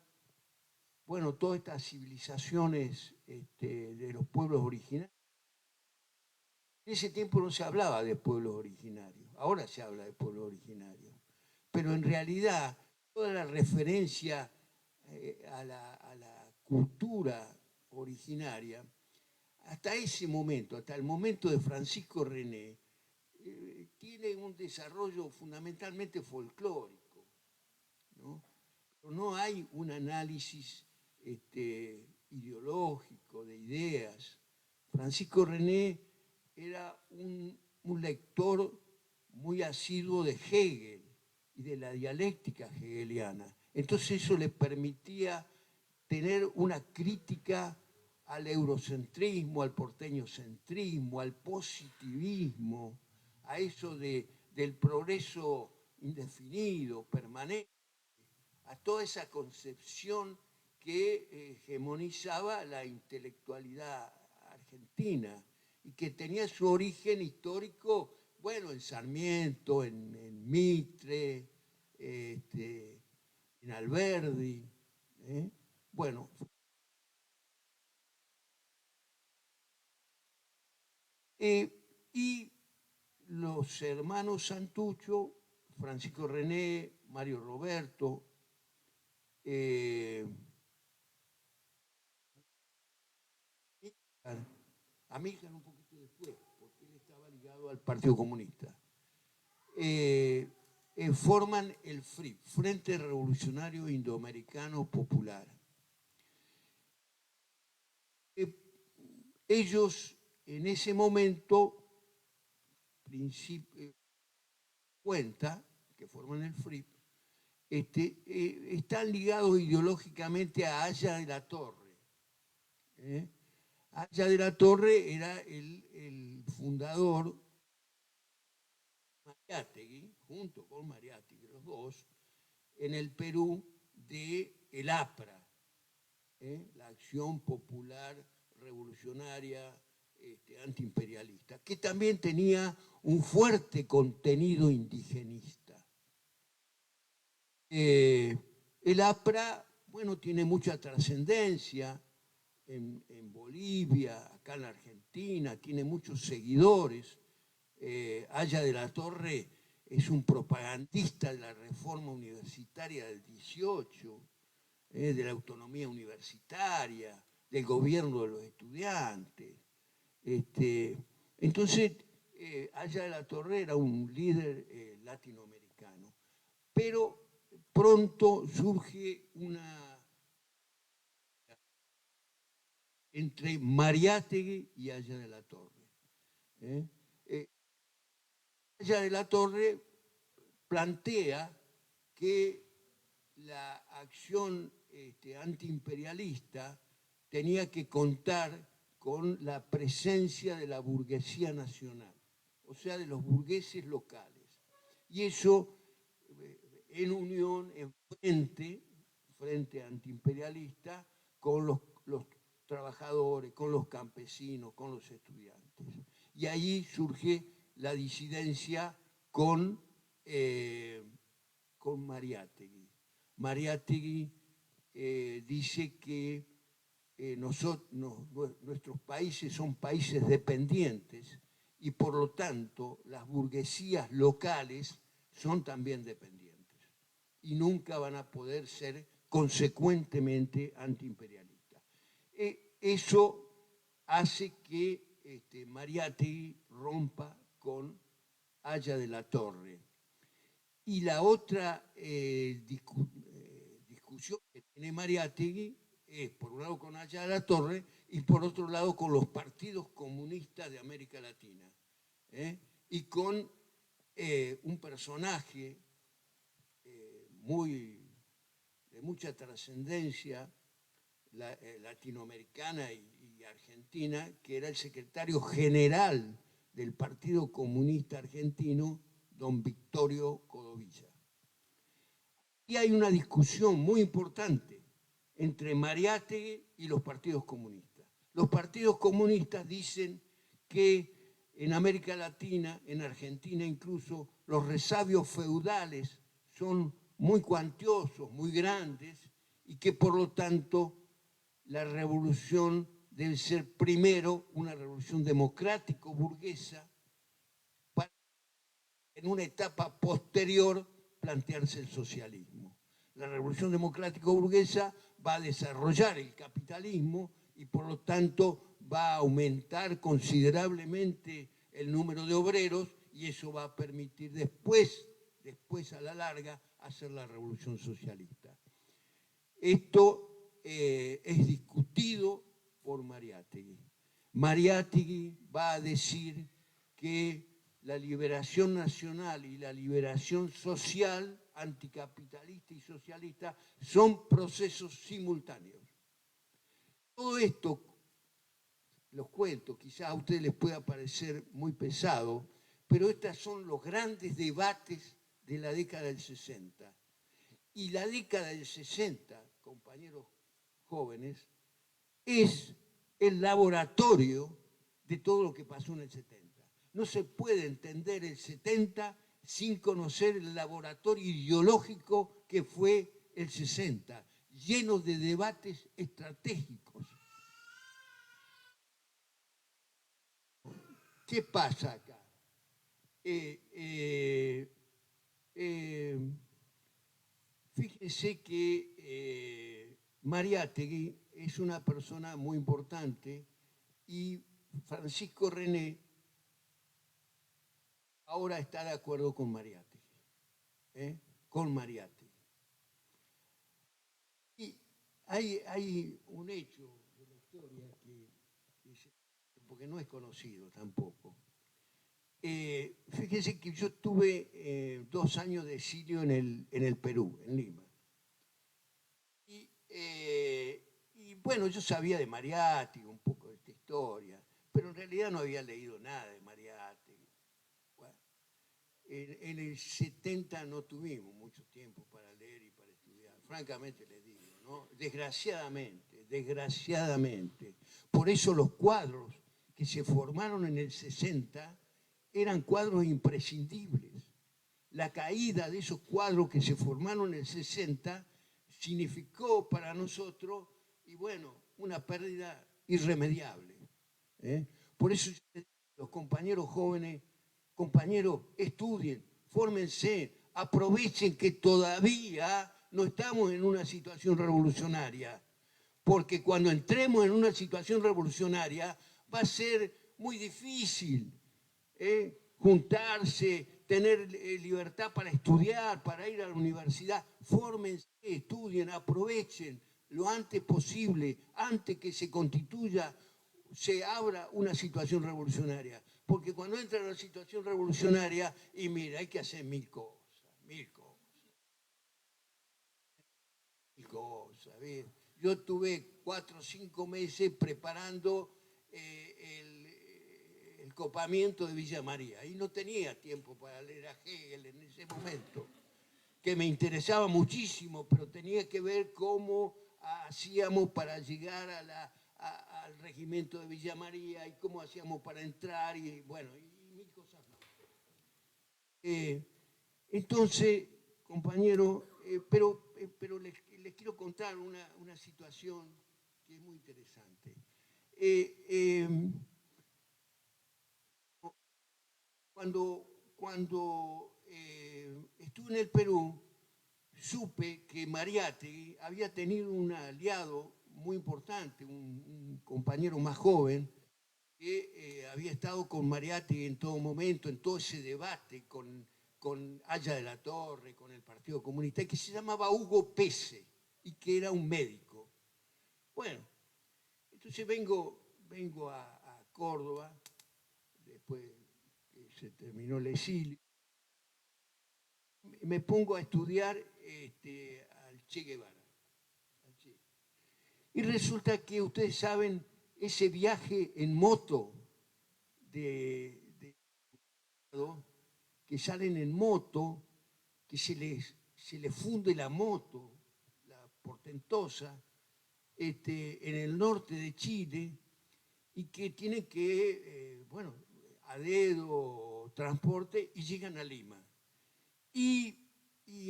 bueno, todas estas civilizaciones de los pueblos originarios. En ese tiempo no se hablaba de pueblos originarios, ahora se habla de pueblos originarios, pero en realidad toda la referencia a la cultura originaria, hasta ese momento, hasta el momento de Francisco René, tiene un desarrollo fundamentalmente folclórico, ¿no? Pero no hay un análisis ideológico, de ideas. Francisco René era un lector muy asiduo de Hegel y de la dialéctica hegeliana. Entonces eso le permitía tener una crítica al eurocentrismo, al porteñocentrismo, al positivismo, a eso del progreso indefinido, permanente, a toda esa concepción que hegemonizaba la intelectualidad argentina y que tenía su origen histórico, bueno, en Sarmiento, en Mitre, en Alberdi, bueno. Y los hermanos Santucho, Francisco René, Mario Roberto, Amílcar un poquito después, porque él estaba ligado al Partido Comunista, forman el FRIP, Frente Revolucionario Indoamericano Popular. Ellos en ese momento cuenta que forman el FRIP, están ligados ideológicamente a Aya de la Torre. Aya de la Torre era el fundador, Mariátegui, junto con Mariátegui, los dos, en el Perú, de el APRA, la Acción Popular Revolucionaria Antiimperialista, que también tenía un fuerte contenido indigenista. El APRA, bueno, tiene mucha trascendencia en Bolivia, acá en la Argentina, tiene muchos seguidores. Aya de la Torre es un propagandista de la reforma universitaria del 18, de la autonomía universitaria, del gobierno de los estudiantes. Entonces, Aya de la Torre era un líder latinoamericano, pero pronto surge una entre Mariátegui y Aya de la Torre. Aya de la Torre plantea que la acción antiimperialista tenía que contar con la presencia de la burguesía nacional, o sea, de los burgueses locales. Y eso en unión, en frente antiimperialista, con los trabajadores, con los campesinos, con los estudiantes. Y allí surge la disidencia con Mariátegui. Mariátegui dice que nuestros países son países dependientes y por lo tanto las burguesías locales son también dependientes y nunca van a poder ser consecuentemente antiimperialistas. Eso hace que Mariátegui rompa con Aya de la Torre. Y la otra discusión que tiene Mariátegui es, por un lado, con Aya de la Torre y por otro lado con los partidos comunistas de América Latina. Y con un personaje de mucha trascendencia latinoamericana y argentina, que era el secretario general del Partido Comunista Argentino, don Victorio Codovilla. Y hay una discusión muy importante entre Mariátegui y los partidos comunistas. Los partidos comunistas dicen que en América Latina, en Argentina incluso, los resabios feudales son muy cuantiosos, muy grandes, y que por lo tanto la revolución debe ser primero una revolución democrático-burguesa para en una etapa posterior plantearse el socialismo. La revolución democrático-burguesa va a desarrollar el capitalismo y por lo tanto va a aumentar considerablemente el número de obreros y eso va a permitir después a la larga, hacer la revolución socialista. Esto es discutido por Mariátegui. Mariátegui va a decir que la liberación nacional y la liberación social, anticapitalista y socialista, son procesos simultáneos. Todo esto, los cuento, quizás a ustedes les pueda parecer muy pesado, pero estos son los grandes debates de la década del 60. Y la década del 60, compañeros jóvenes, es el laboratorio de todo lo que pasó en el 70. No se puede entender el 70 sin conocer el laboratorio ideológico que fue el 60, lleno de debates estratégicos. ¿Qué pasa acá? Fíjense que Mariátegui es una persona muy importante y Francisco René ahora está de acuerdo con Mariátegui. Y hay un hecho de la historia porque no es conocido tampoco. Fíjense que yo tuve 2 años de exilio en el Perú, en Lima. Y bueno, yo sabía de Mariátegui, un poco de esta historia, pero en realidad no había leído nada de Mariátegui. Bueno, en el 70 no tuvimos mucho tiempo para leer y para estudiar, francamente les digo, ¿no? Desgraciadamente. Por eso los cuadros que se formaron en el 60 eran cuadros imprescindibles. La caída de esos cuadros que se formaron en el 60 significó para nosotros, y bueno, una pérdida irremediable. Por eso los compañeros jóvenes, compañeros, estudien, fórmense, aprovechen que todavía no estamos en una situación revolucionaria, porque cuando entremos en una situación revolucionaria va a ser muy difícil juntarse, tener libertad para estudiar, para ir a la universidad. Fórmense, estudien, aprovechen lo antes posible, antes que se constituya, se abra una situación revolucionaria. Porque cuando entra en una situación revolucionaria, y mira, hay que hacer mil cosas. ¿Ves? Yo tuve 4 o 5 meses preparando el copamiento de Villa María y no tenía tiempo para leer a Hegel en ese momento, que me interesaba muchísimo, pero tenía que ver cómo hacíamos para llegar al regimiento de Villa María y cómo hacíamos para entrar y bueno, y mil cosas más. Entonces, compañero, pero les quiero contar una situación que es muy interesante. Cuando estuve en el Perú, supe que Mariátegui había tenido un aliado muy importante, un compañero más joven, que había estado con Mariátegui en todo momento, en todo ese debate con Haya de la Torre, con el Partido Comunista, que se llamaba Hugo Pese y que era un médico. Bueno, entonces vengo a Córdoba, después que se terminó el exilio, me pongo a estudiar al Che Guevara. Y resulta que ustedes saben ese viaje en moto que salen en moto, que se les funde la moto, la portentosa, en el norte de Chile y que tienen que, a dedo, transporte y llegan a Lima. Y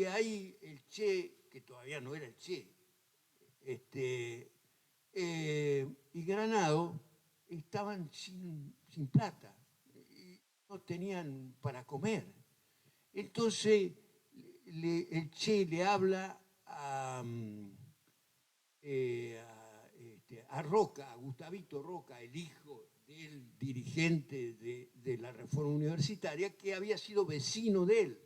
ahí el Che, que todavía no era el Che, Granado estaban sin plata y no tenían para comer. Entonces el Che le habla a Roca, a Gustavito Roca, el hijo del dirigente de la Reforma Universitaria, que había sido vecino de él.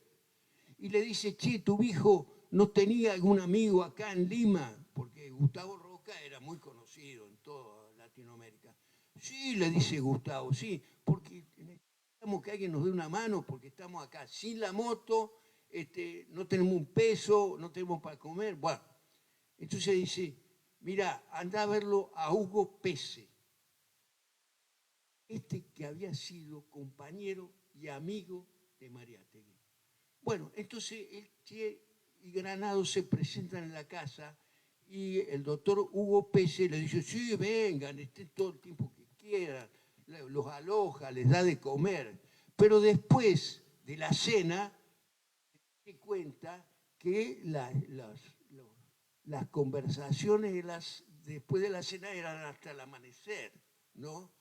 Y le dice, che, tu hijo no tenía algún amigo acá en Lima, porque Gustavo Roca era muy conocido en toda Latinoamérica. Sí, le dice Gustavo, sí, porque necesitamos que alguien nos dé una mano, porque estamos acá sin la moto, no tenemos un peso, no tenemos para comer. Bueno, entonces dice, mira, anda a verlo a Hugo Pese, que había sido compañero y amigo de Mariátegui. Bueno, entonces el Che y Granado se presentan en la casa y el doctor Hugo Pese le dice, sí, vengan, estén todo el tiempo que quieran, los aloja, les da de comer. Pero después de la cena, se cuenta que las conversaciones después de la cena eran hasta el amanecer, ¿no?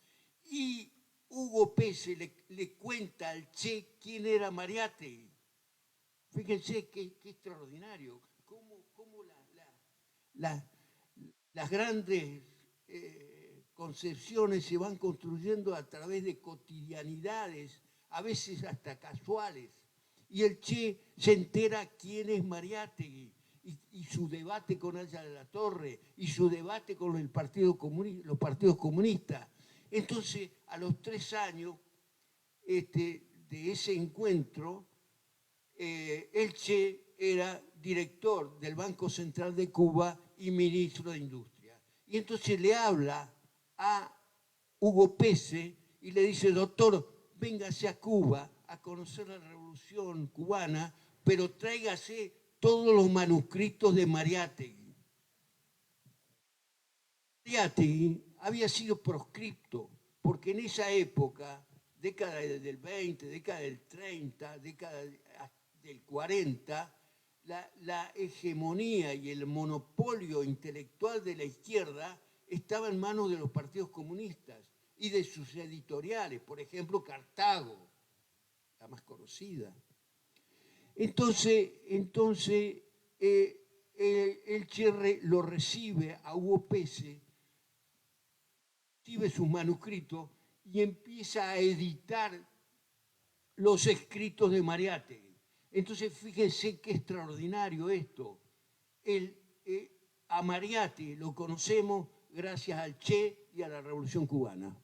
Y Hugo Pese le cuenta al Che quién era Mariátegui. Fíjense qué extraordinario, cómo las grandes concepciones se van construyendo a través de cotidianidades, a veces hasta casuales. Y el Che se entera quién es Mariátegui y su debate con Aya de la Torre y su debate con los partidos comunistas. Entonces, a los 3 años de ese encuentro, el Che era director del Banco Central de Cuba y ministro de Industria. Y entonces le habla a Hugo Pese y le dice, doctor, véngase a Cuba a conocer la Revolución Cubana, pero tráigase todos los manuscritos de Mariátegui. Mariátegui había sido proscripto, porque en esa época, década del 20, década del 30, década del 40, la hegemonía y el monopolio intelectual de la izquierda estaba en manos de los partidos comunistas y de sus editoriales, por ejemplo, Cartago, la más conocida. Entonces el Che lo recibe a Hugo Pese, recibe sus manuscritos y empieza a editar los escritos de Mariátegui. Entonces, fíjense qué extraordinario esto. A Mariátegui lo conocemos gracias al Che y a la Revolución Cubana.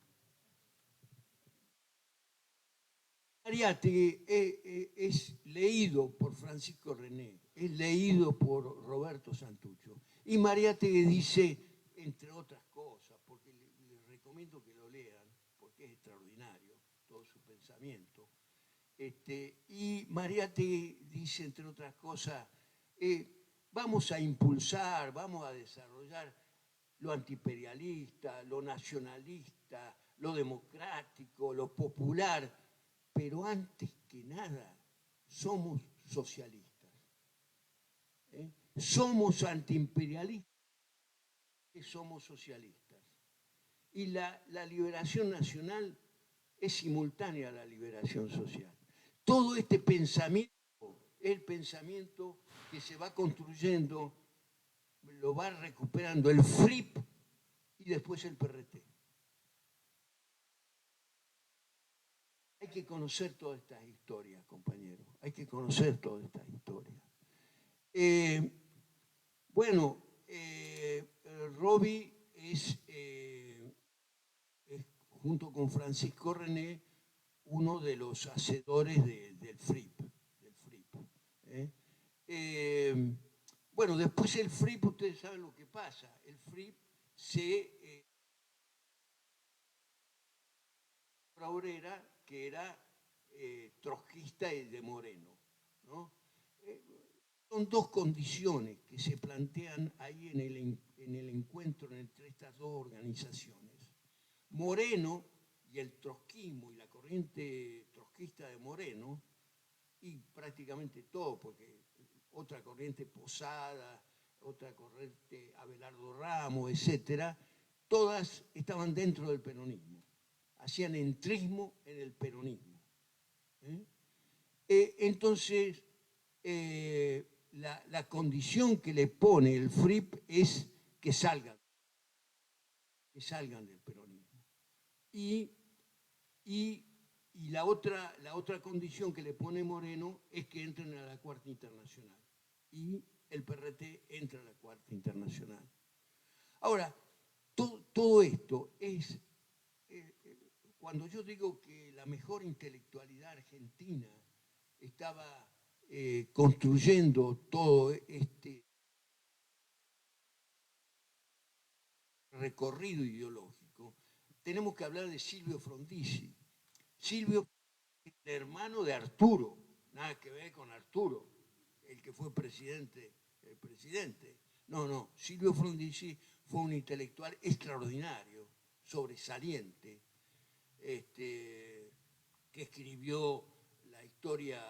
Mariátegui es leído por Francisco René, es leído por Roberto Santucho. Y Mariátegui dice, entre otras cosas, porque les recomiendo que lo lean, porque es extraordinario todo su pensamiento. Y Mariátegui dice, entre otras cosas, vamos a impulsar, vamos a desarrollar lo antiimperialista, lo nacionalista, lo democrático, lo popular, pero antes que nada somos socialistas. Somos antiimperialistas, somos socialistas. Y la liberación nacional es simultánea a la liberación social. Todo este pensamiento, el pensamiento que se va construyendo, lo va recuperando el FRIP y después el PRT. Hay que conocer todas estas historias, compañeros. Hay que conocer todas estas historias. Roby es, junto con Francisco René, uno de los hacedores del FRIP. Después el FRIP, ustedes saben lo que pasa. El FRIP se obrera que era trotskista y de Moreno, ¿no? Son dos condiciones que se plantean ahí en el encuentro entre estas dos organizaciones. Moreno y el trotskismo y la corriente trotskista de Moreno, y prácticamente todo, porque otra corriente Posada, otra corriente Abelardo Ramos, etcétera, todas estaban dentro del peronismo, hacían entrismo en el peronismo. Entonces, la condición que le pone el FRIP es que salgan del peronismo. Y la otra condición que le pone Moreno es que entren a la Cuarta Internacional. Y el PRT entra a la Cuarta Internacional. Ahora, todo esto es, cuando yo digo que la mejor intelectualidad argentina estaba construyendo todo este recorrido ideológico, tenemos que hablar de Silvio Frondizi. Silvio es el hermano de Arturo, nada que ver con Arturo, el que fue presidente. No, Silvio Frondizi fue un intelectual extraordinario, sobresaliente, que escribió la historia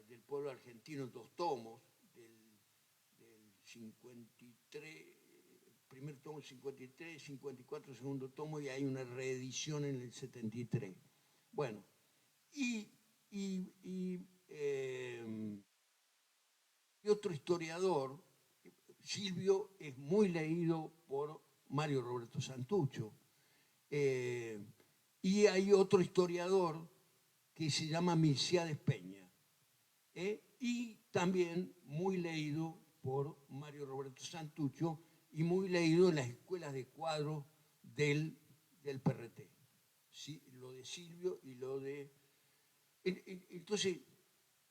del pueblo argentino en 2 tomos, del 53, primer tomo 53, 54, segundo tomo, y hay una reedición en el 73. Bueno, y otro historiador, Silvio es muy leído por Mario Roberto Santucho, y hay otro historiador que se llama Milciades Peña, y también muy leído por Mario Roberto Santucho y muy leído en las escuelas de cuadro del PRT. ¿Sí? Lo de Silvio y lo de... Entonces,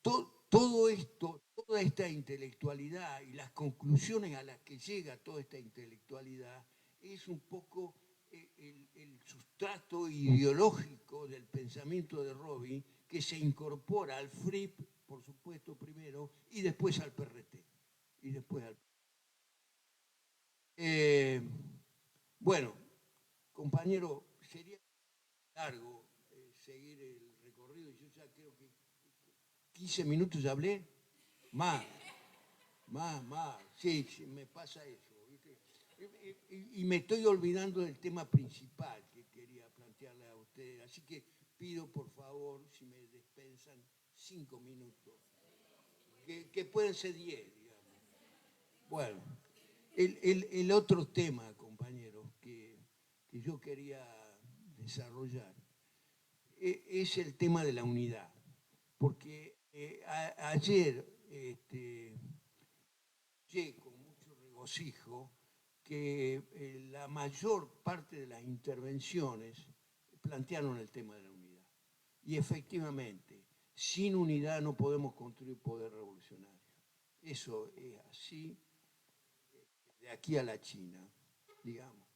todo esto, toda esta intelectualidad y las conclusiones a las que llega toda esta intelectualidad es un poco el sustrato ideológico del pensamiento de Robbie, que se incorpora al FRIP, por supuesto, primero, y después al PRT. Bueno, compañero, sería largo seguir el recorrido. Yo ya creo que 15 minutos ya hablé. Más. Sí, me pasa eso. ¿Viste? Y me estoy olvidando del tema principal que quería plantearle a ustedes. Así que pido, por favor, si me dispensan 5 minutos. Que pueden ser 10, digamos. Bueno, el otro tema, compañeros, que yo quería desarrollar es el tema de la unidad. Porque ayer con mucho regocijo que la mayor parte de las intervenciones plantearon el tema de la unidad. Y efectivamente, sin unidad no podemos construir poder revolucionario. Eso es así de aquí a la China, digamos.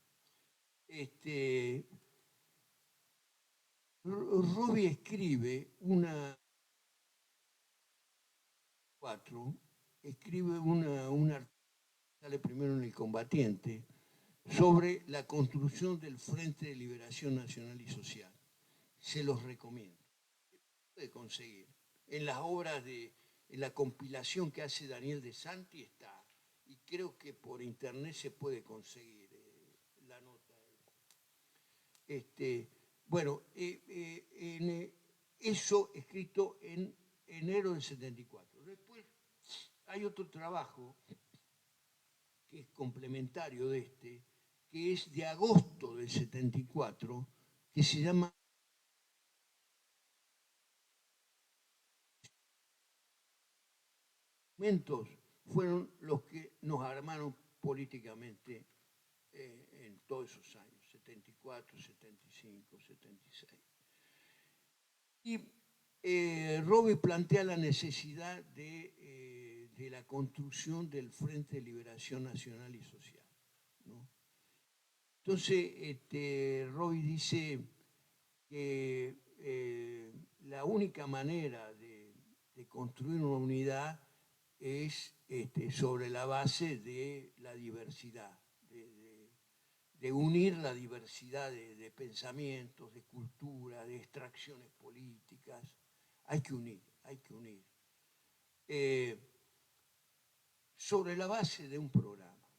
Robbie escribe un artículo, sale primero en El Combatiente, sobre la construcción del Frente de Liberación Nacional y Social. Se los recomiendo. Se puede conseguir. En las obras en la compilación que hace Daniel De Santi está, y creo que por internet se puede conseguir la nota. Bueno, eso escrito en enero del 74. Después hay otro trabajo que es complementario de que es de agosto del 74, que se llama fueron los que nos armaron políticamente en todos esos años, 74, 75, 76. Y Robbie plantea la necesidad de la construcción del Frente de Liberación Nacional y Social, ¿no? Entonces, Robbie dice que la única manera de construir una unidad es sobre la base de la diversidad, de unir la diversidad de pensamientos, de cultura, de extracciones políticas. Hay que unir. Sobre la base de un programa.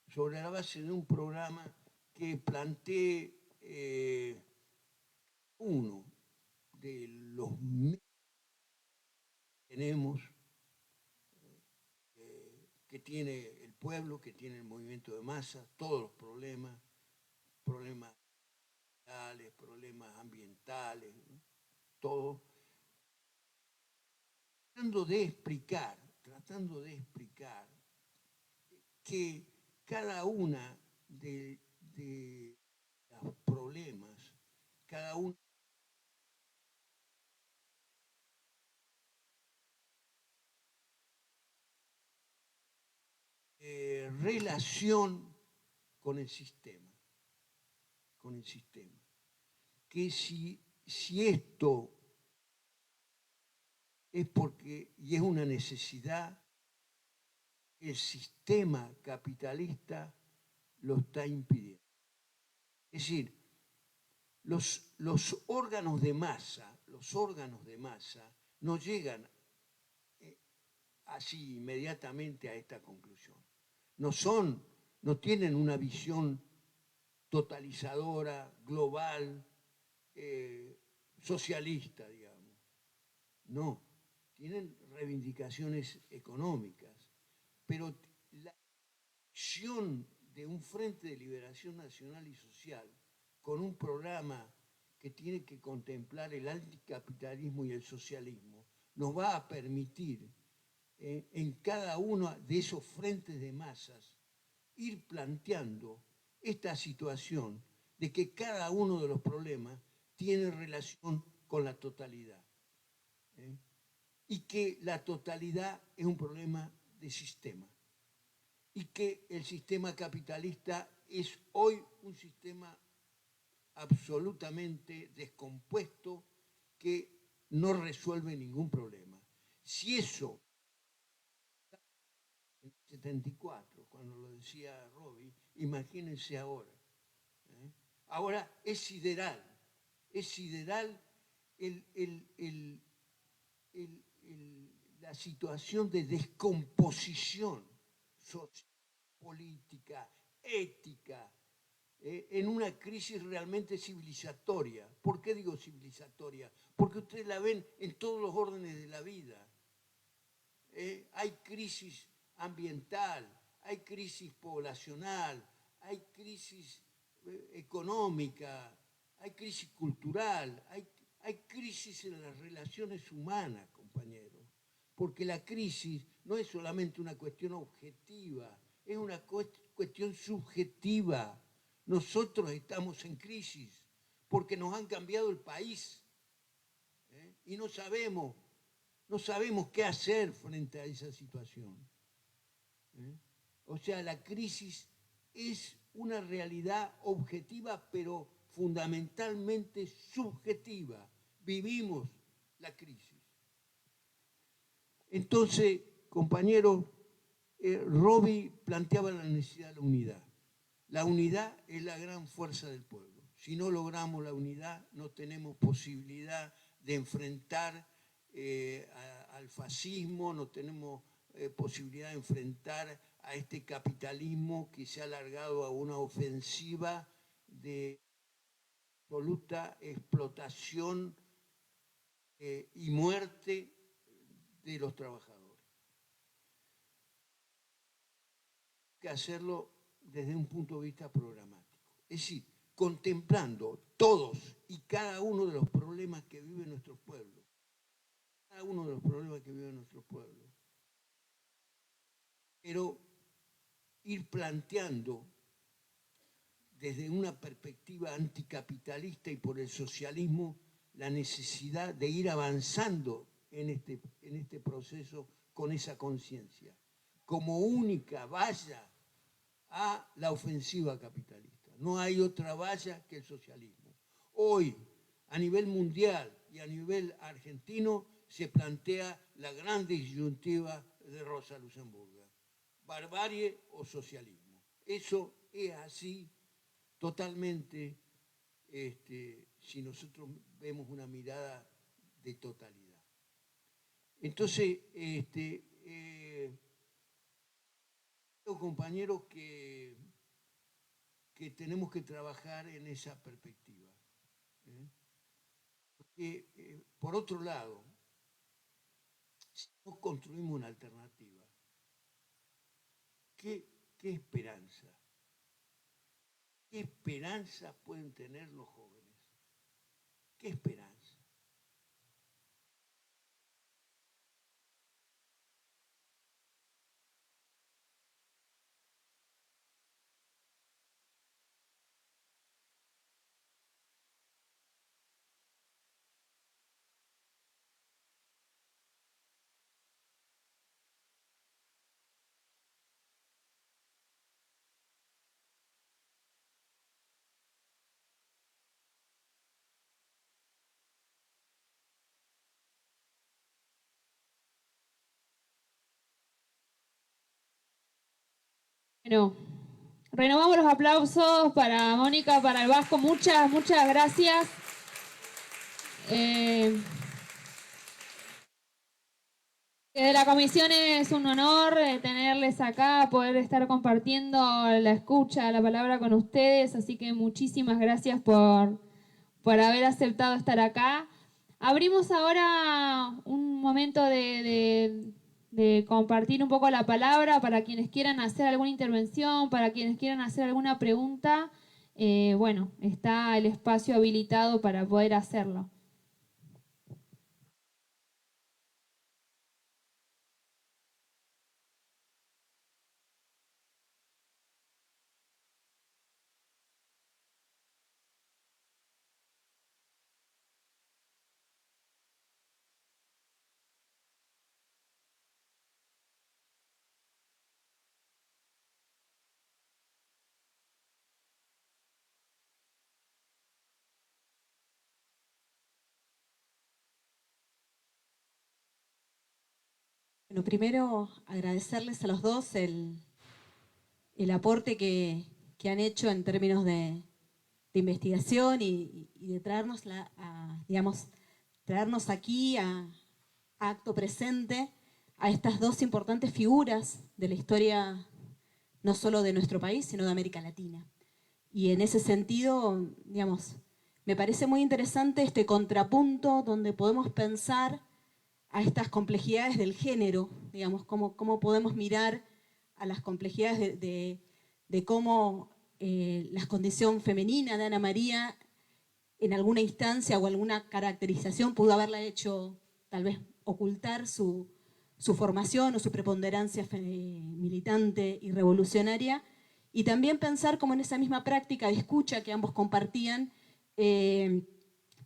Sobre la base de un programa que plantee uno de los medios que tenemos, que tiene el pueblo, que tiene el movimiento de masa, todos los problemas sociales, problemas ambientales, ¿no? Todo, tratando de explicar que cada una de los problemas, cada uno relación con el sistema, que si esto es porque, y es una necesidad, el sistema capitalista lo está impidiendo. Es decir, los órganos de masa no llegan así inmediatamente a esta conclusión. No tienen una visión totalizadora, global, socialista, digamos. No, tienen reivindicaciones económicas, pero la acción de un Frente de Liberación Nacional y Social con un programa que tiene que contemplar el anticapitalismo y el socialismo nos va a permitir en cada uno de esos frentes de masas ir planteando esta situación de que cada uno de los problemas tiene relación con la totalidad. Y que la totalidad es un problema de sistema. Y que el sistema capitalista es hoy un sistema absolutamente descompuesto que no resuelve ningún problema. Si eso, en el 74, cuando lo decía Robbie, imagínense ahora. Ahora es sideral la situación de descomposición social, política, ética, en una crisis realmente civilizatoria. ¿Por qué digo civilizatoria? Porque ustedes la ven en todos los órdenes de la vida. Hay crisis ambiental, hay crisis poblacional, hay crisis económica, hay crisis cultural, hay crisis en las relaciones humanas, compañeros. Porque la crisis no es solamente una cuestión objetiva, es una cuestión subjetiva. Nosotros estamos en crisis porque nos han cambiado el país y no sabemos qué hacer frente a esa situación. O sea, la crisis es una realidad objetiva, pero fundamentalmente subjetiva. Vivimos la crisis. Entonces, compañeros, Robbie planteaba la necesidad de la unidad. La unidad es la gran fuerza del pueblo. Si no logramos la unidad, no tenemos posibilidad de enfrentar al fascismo, no tenemos posibilidad de enfrentar a este capitalismo que se ha alargado a una ofensiva de absoluta explotación y muerte de los trabajadores. Hay que hacerlo desde un punto de vista programático. Es decir, contemplando todos y cada uno de los problemas que vive nuestro pueblo. Cada uno de los problemas que vive nuestro pueblo. Pero ir planteando desde una perspectiva anticapitalista y por el socialismo la necesidad de ir avanzando en este proceso con esa conciencia, como única valla a la ofensiva capitalista. No hay otra valla que el socialismo. Hoy, a nivel mundial y a nivel argentino, se plantea la gran disyuntiva de Rosa Luxemburgo: barbarie o socialismo. Eso es así totalmente, si nosotros vemos una mirada de totalidad. Entonces, compañeros, que que tenemos que trabajar en esa perspectiva. Porque, por otro lado, si no construimos una alternativa, ¿qué esperanza? ¿Qué esperanza pueden tener los jóvenes? ¿Qué esperanza?
Bueno, renovamos los aplausos para Mónica, para el Vasco. Muchas, muchas gracias. De la comisión es un honor tenerles acá, poder estar compartiendo la escucha, la palabra con ustedes, así que muchísimas gracias por haber aceptado estar acá. Abrimos ahora un momento de compartir un poco la palabra para quienes quieran hacer alguna intervención, para quienes quieran hacer alguna pregunta. Bueno, está el espacio habilitado para poder hacerlo.
Bueno, primero agradecerles a los dos el aporte que han hecho en términos de investigación y de traernos, traernos aquí a acto presente a estas dos importantes figuras de la historia no solo de nuestro país, sino de América Latina. Y en ese sentido, digamos, me parece muy interesante este contrapunto donde podemos pensar a estas complejidades del género, digamos, cómo podemos mirar a las complejidades de cómo la condición femenina de Ana María en alguna instancia o alguna caracterización pudo haberla hecho tal vez ocultar su formación o su preponderancia militante y revolucionaria, y también pensar cómo en esa misma práctica de escucha que ambos compartían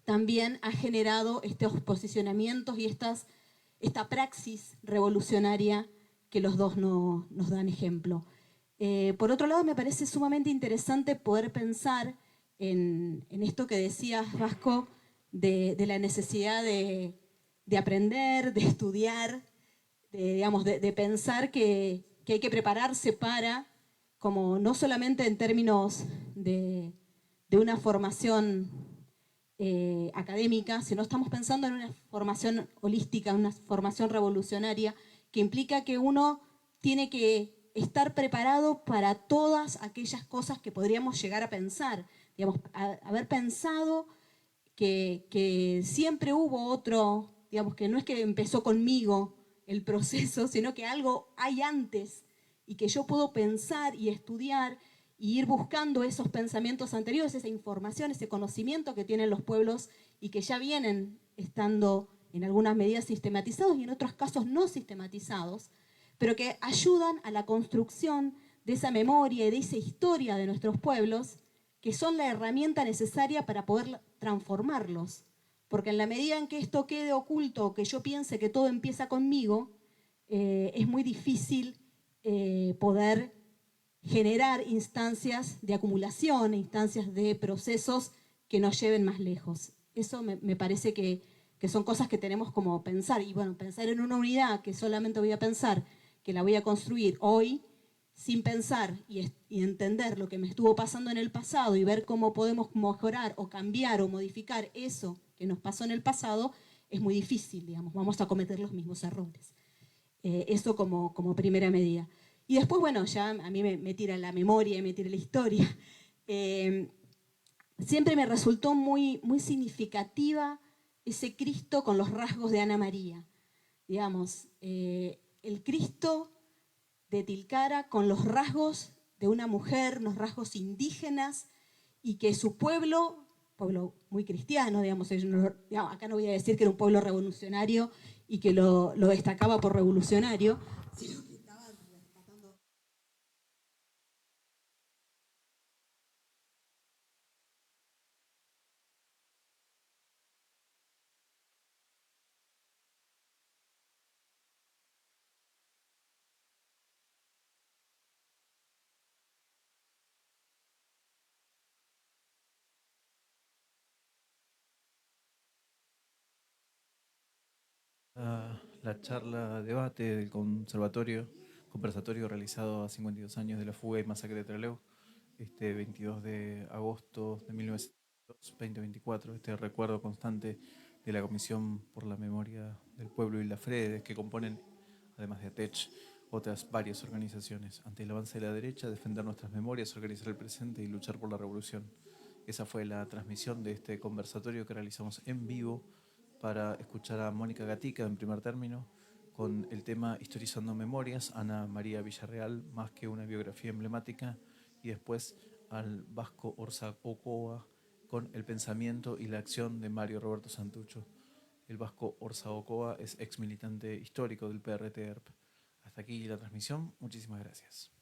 también ha generado estos posicionamientos y esta praxis revolucionaria que los dos nos dan ejemplo. Por otro lado, me parece sumamente interesante poder pensar en esto que decías, Vasco, de la necesidad de aprender, de estudiar, de pensar que hay que prepararse para, como no solamente en términos de una formación académica, sino estamos pensando en una formación holística, una formación revolucionaria, que implica que uno tiene que estar preparado para todas aquellas cosas que podríamos llegar a pensar. Digamos, haber pensado que siempre hubo otro, digamos, que no es que empezó conmigo el proceso, sino que algo hay antes y que yo puedo pensar y estudiar y ir buscando esos pensamientos anteriores, esa información, ese conocimiento que tienen los pueblos y que ya vienen estando en algunas medidas sistematizados y en otros casos no sistematizados, pero que ayudan a la construcción de esa memoria y de esa historia de nuestros pueblos, que son la herramienta necesaria para poder transformarlos. Porque en la medida en que esto quede oculto o que yo piense que todo empieza conmigo, es muy difícil poder generar instancias de acumulación, instancias de procesos que nos lleven más lejos. Eso me parece que son cosas que tenemos como pensar. Y bueno, pensar en una unidad que solamente voy a pensar, que la voy a construir hoy, sin pensar y entender lo que me estuvo pasando en el pasado y ver cómo podemos mejorar o cambiar o modificar eso que nos pasó en el pasado, es muy difícil, digamos, vamos a cometer los mismos errores. Eso como primera medida. Y después, bueno, ya a mí me tira la memoria y me tira la historia. Siempre me resultó muy, muy significativa ese Cristo con los rasgos de Ana María. Digamos, el Cristo de Tilcara con los rasgos de una mujer, los rasgos indígenas, y que su pueblo muy cristiano, digamos, acá no voy a decir que era un pueblo revolucionario y que lo destacaba por revolucionario, sino que estaba rescatando.
La charla debate del conversatorio realizado a 52 años de la fuga y masacre de Trelew, este 22 de agosto de 1924, este recuerdo constante de la Comisión por la Memoria del Pueblo y la FREDES, que componen, además de ATECH, otras varias organizaciones. Ante el avance de la derecha, defender nuestras memorias, organizar el presente y luchar por la revolución. Esa fue la transmisión de este conversatorio que realizamos en vivo para escuchar a Mónica Gatica en primer término con el tema Historizando Memorias, Ana María Villarreal, más que una biografía emblemática, y después al vasco Orza Ocoa con el pensamiento y la acción de Mario Roberto Santucho. El vasco Orza Ocoa es ex militante histórico del PRT-ERP. Hasta aquí la transmisión. Muchísimas gracias.